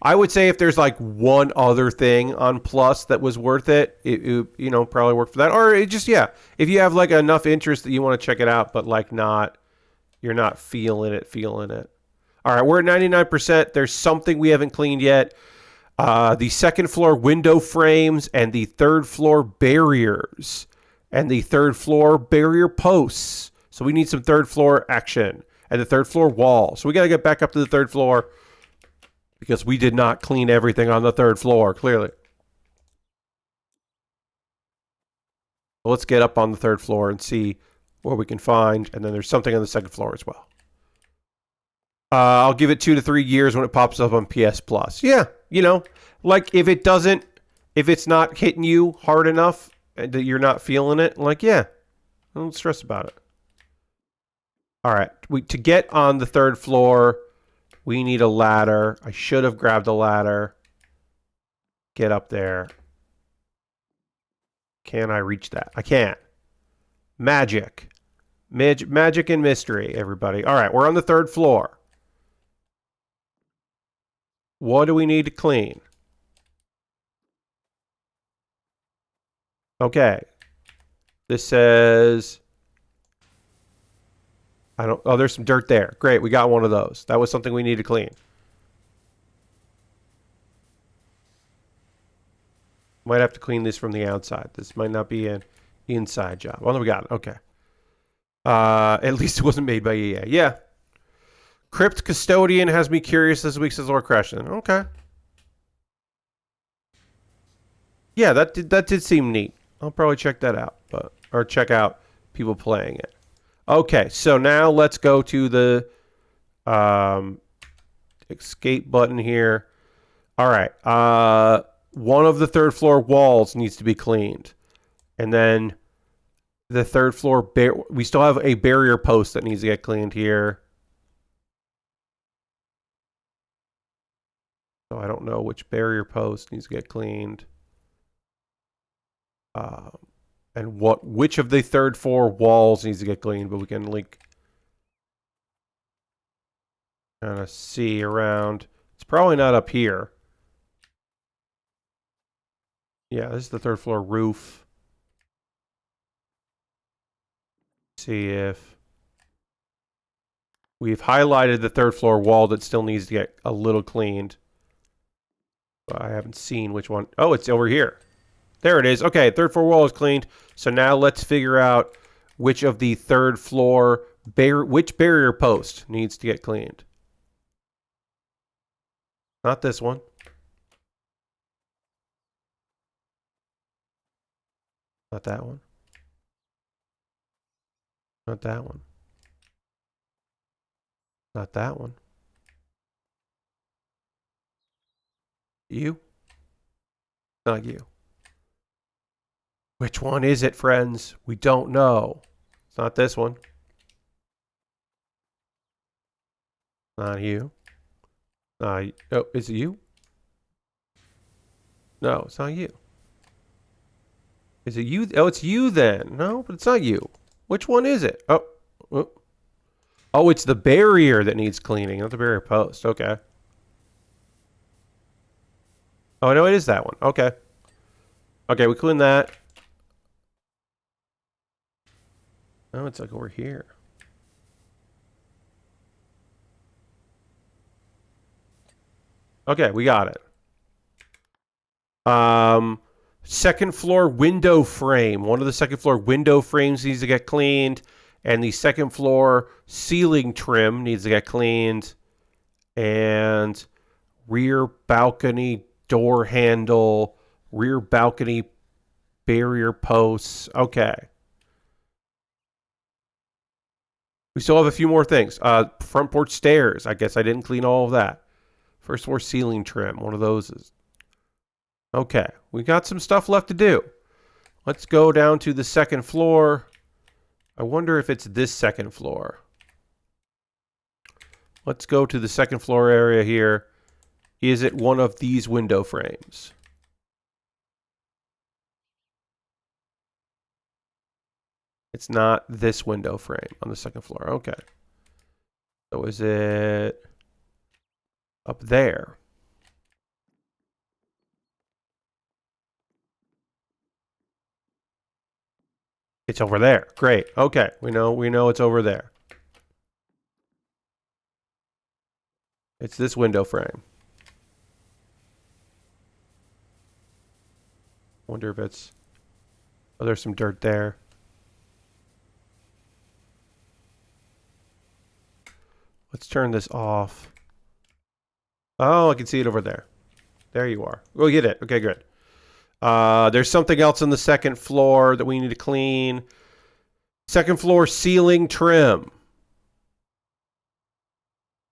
I would say if there's like one other thing on Plus that was worth it, it you know, probably work for that. Or it just, yeah, if you have like enough interest that you want to check it out, but like you're not feeling it. All right, we're at 99%. There's something we haven't cleaned yet. The second floor window frames and the third floor barriers and the third floor barrier posts. So we need some third floor action. And the third floor wall. So we got to get back up to the third floor because we did not clean everything on the third floor, clearly. Well, let's get up on the third floor and see what we can find. And then there's something on the second floor as well. I'll give it 2 to 3 years when it pops up on PS Plus. Yeah, you know, like if it's not hitting you hard enough that you're not feeling it, like, yeah, don't stress about it. All right, to get on the third floor, we need a ladder. I should have grabbed a ladder. Get up there. Can I reach that? I can't. Magic. Magic and mystery, everybody. All right, we're on the third floor. What do we need to clean? Okay. This says... Oh, there's some dirt there. Great, we got one of those. That was something we need to clean. Might have to clean this from the outside. This might not be an inside job. Oh, no, we got it. Okay. At least it wasn't made by EA. Yeah. Crypt Custodian has me curious this week, says Lord Crashton. Okay. Yeah, that did seem neat. I'll probably check that out, or check out people playing it. Okay, so now let's go to the escape button here. All right. One of the third floor walls needs to be cleaned. And then the third floor, we still have a barrier post that needs to get cleaned here. So I don't know which barrier post needs to get cleaned. And which of the third floor walls needs to get cleaned, but we can like kind of see around. It's probably not up here. Yeah, this is the third floor roof. See if we've highlighted the third floor wall that still needs to get a little cleaned. But I haven't seen which one. Oh, it's over here. There it is. Okay, third floor wall is cleaned. So now let's figure out which of the third floor which barrier post needs to get cleaned. Not this one. Not that one. Not that one. Not that one. You? Not you. Which one is it, friends? We don't know. It's not this one. Not you. Oh, is it you? No, it's not you. Is it you? Oh, it's you then. No, but it's not you. Which one is it? Oh, it's the barrier that needs cleaning, not the barrier post. Okay. Oh, no, it is that one. Okay. Okay, we clean that. Oh, it's like over here. Okay, we got it. Second floor window frame. One of the second floor window frames needs to get cleaned. And the second floor ceiling trim needs to get cleaned. And rear balcony door handle, rear balcony barrier posts. Okay. We still have a few more things. Front porch stairs. I guess I didn't clean all of that. First floor ceiling trim. One of those is. Okay. We got some stuff left to do. Let's go down to the second floor. I wonder if it's this second floor. Let's go to the second floor area here. Is it one of these window frames? It's not this window frame on the second floor. Okay. So is it up there? It's over there. Great. Okay. We know it's over there. It's this window frame. Wonder if it's... Oh, there's some dirt there. Let's turn this off. Oh, I can see it over there. There you are. Oh, you get it. Okay, good. There's something else on the second floor that we need to clean. Second floor ceiling trim.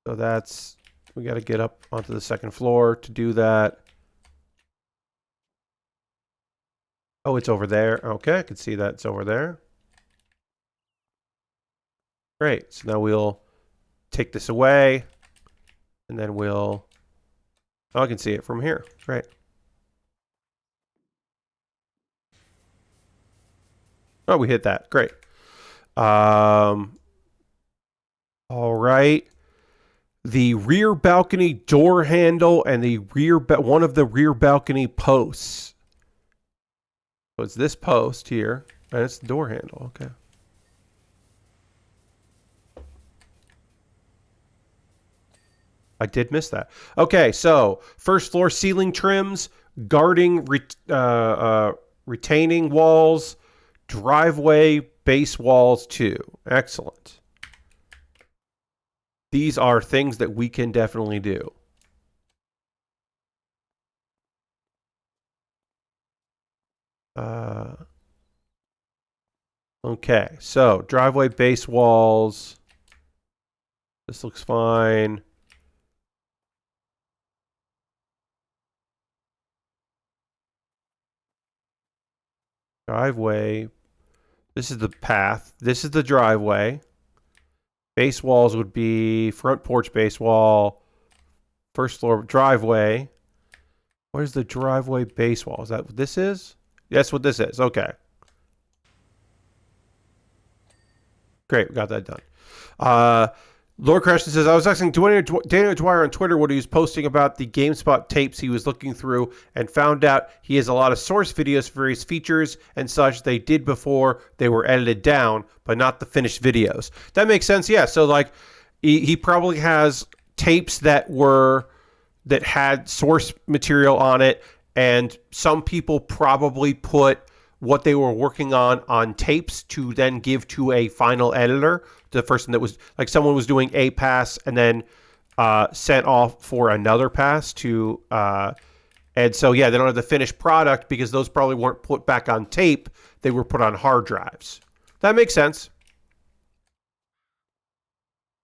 So that's... We got to get up onto the second floor to do that. Oh, it's over there. Okay, I can see that it's over there. Great. So now we'll take this away. And then we'll... Oh, I can see it from here. Great. Oh, we hit that. Great. All right. The rear balcony door handle and the one of the rear balcony posts. So it's this post here, and it's the door handle. Okay. I did miss that. Okay, so first floor ceiling trims, guarding retaining walls, driveway base walls too. Excellent. These are things that we can definitely do. Okay, so driveway base walls. This looks fine. Driveway. This is the path. This is the driveway. Base walls would be front porch base wall, first floor driveway. Where's the driveway base wall? Is that what this is? That's what this is. Okay. Great, we got that done. Lord Crashton says, I was asking Daniel Dwyer on Twitter what he was posting about the GameSpot tapes he was looking through and found out he has a lot of source videos for various features and such they did before they were edited down, but not the finished videos. That makes sense, yeah. So, like, he probably has tapes that had source material on it, and some people probably put what they were working on tapes to then give to a final editor. The person that was, like, someone was doing a pass and then sent off for another pass to, and so, yeah, they don't have the finished product because those probably weren't put back on tape. They were put on hard drives. That makes sense.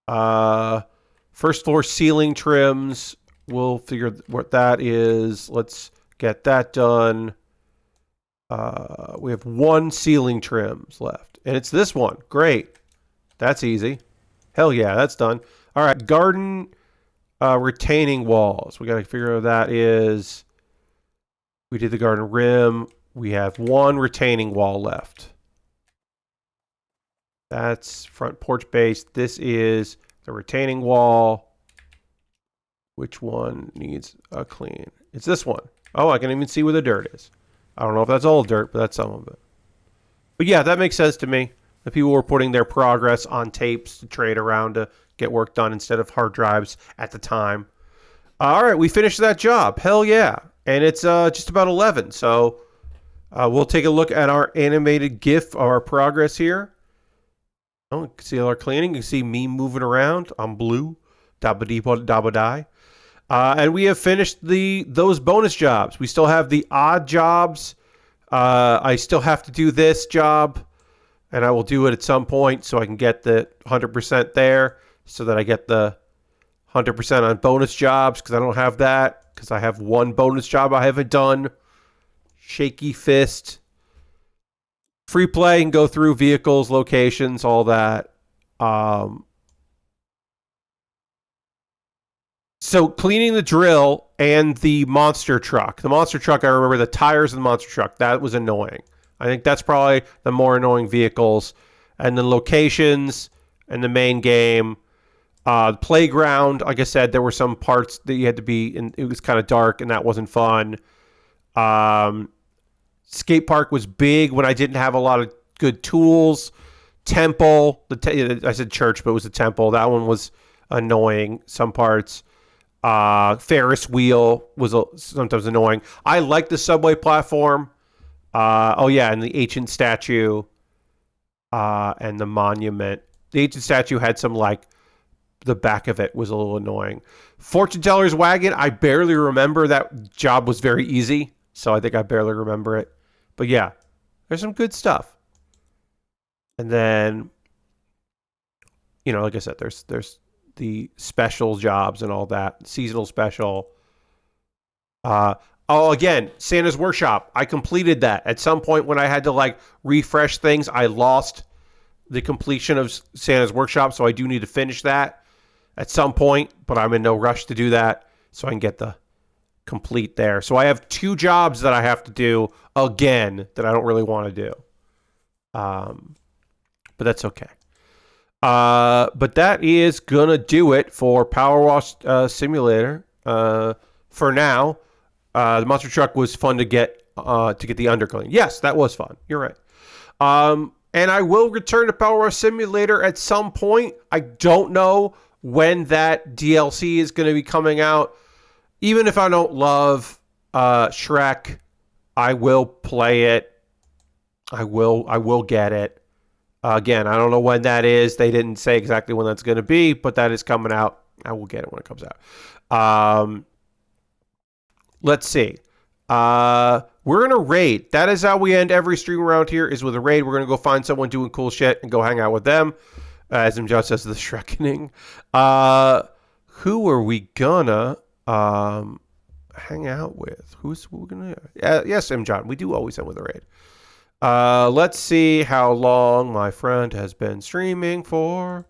First floor ceiling trims. We'll figure what that is. Let's get that done. We have one ceiling trims left, and it's this one. Great. That's easy. Hell yeah, that's done. All right, garden retaining walls. We got to figure out what that is. We did the garden rim. We have one retaining wall left. That's front porch base. This is the retaining wall. Which one needs a clean? It's this one. Oh, I can even see where the dirt is. I don't know if that's all dirt, but that's some of it. But yeah, that makes sense to me. The people were putting their progress on tapes to trade around to get work done instead of hard drives at the time. All right, we finished that job. Hell yeah. And it's just about 11. So We'll take a look at our animated GIF of our progress here. Oh, you can see our cleaning. You can see me moving around. I'm blue. Dabba-dee-dabba-die. And we have finished those bonus jobs. We still have the odd jobs. I still have to do this job, and I will do it at some point so I can get the 100% there, so that I get the 100% on bonus jobs, because I don't have that, because I have one bonus job I haven't done. Shaky fist. Free play and go through vehicles, locations, all that. So cleaning the drill and the monster truck. The monster truck, I remember the tires of the monster truck. That was annoying. I think that's probably the more annoying vehicles. And then locations and the main game. Playground, like I said, there were some parts that you had to be in. It was kind of dark and that wasn't fun. Skate park was big when I didn't have a lot of good tools. Temple, I said church, but it was a temple. That one was annoying, some parts. Ferris wheel was sometimes annoying. I like the subway platform. And the ancient statue and the monument. The ancient statue had some, like, the back of it was a little annoying. Fortune teller's wagon, I barely remember. That job was very easy, so I think I barely remember it. But yeah, there's some good stuff. And then, like I said, there's the special jobs and all that. Seasonal special. Again, Santa's Workshop. I completed that. At some point when I had to, refresh things, I lost the completion of Santa's Workshop, so I do need to finish that at some point, but I'm in no rush to do that, so I can get the complete there. So I have 2 jobs that I have to do again that I don't really want to do. But that's okay. But that is going to do it for PowerWash Simulator for now. The monster truck was fun to get the underclean. Yes, that was fun. You're right. And I will return to PowerWash Simulator at some point. I don't know when that DLC is going to be coming out. Even if I don't love Shrek, I will play it. I will get it. Again, I don't know when that is. They didn't say exactly when that's going to be, but that is coming out. I will get it when it comes out. Let's see. We're in a raid. That is how we end every stream around here, is with a raid. We're going to go find someone doing cool shit and go hang out with them. As M. John says, the Shrekkening. Who are we gonna hang out with? Who's we gonna? Yes, M. John. We do always end with a raid. Let's see how long my friend has been streaming for.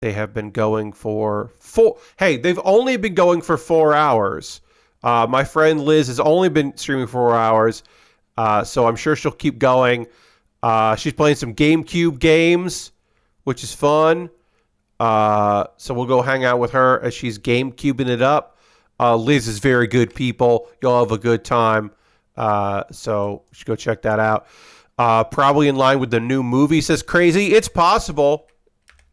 They have been going for 4. Hey, they've only been going for 4 hours. My friend Liz has only been streaming for 4 hours, so I'm sure she'll keep going. She's playing some GameCube games, which is fun. So we'll go hang out with her as she's GameCubing it up. Liz is very good people. You'll have a good time. So you should go check that out. Probably in line with the new movie, says Crazy. It's possible,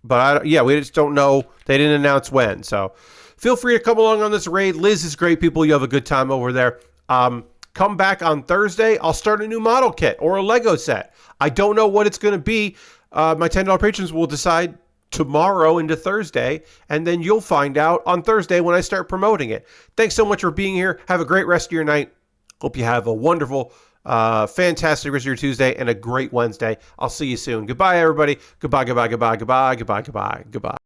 but we just don't know. They didn't announce when. So feel free to come along on this raid. Liz is great people. You have a good time over there. Come back on Thursday. I'll start a new model kit or a Lego set. I don't know what it's going to be. My $10 patrons will decide tomorrow into Thursday, and then you'll find out on Thursday when I start promoting it. Thanks so much for being here. Have a great rest of your night. Hope you have a wonderful, fantastic rest of your Tuesday and a great Wednesday. I'll see you soon. Goodbye, everybody. Goodbye, goodbye, goodbye, goodbye, goodbye, goodbye, goodbye.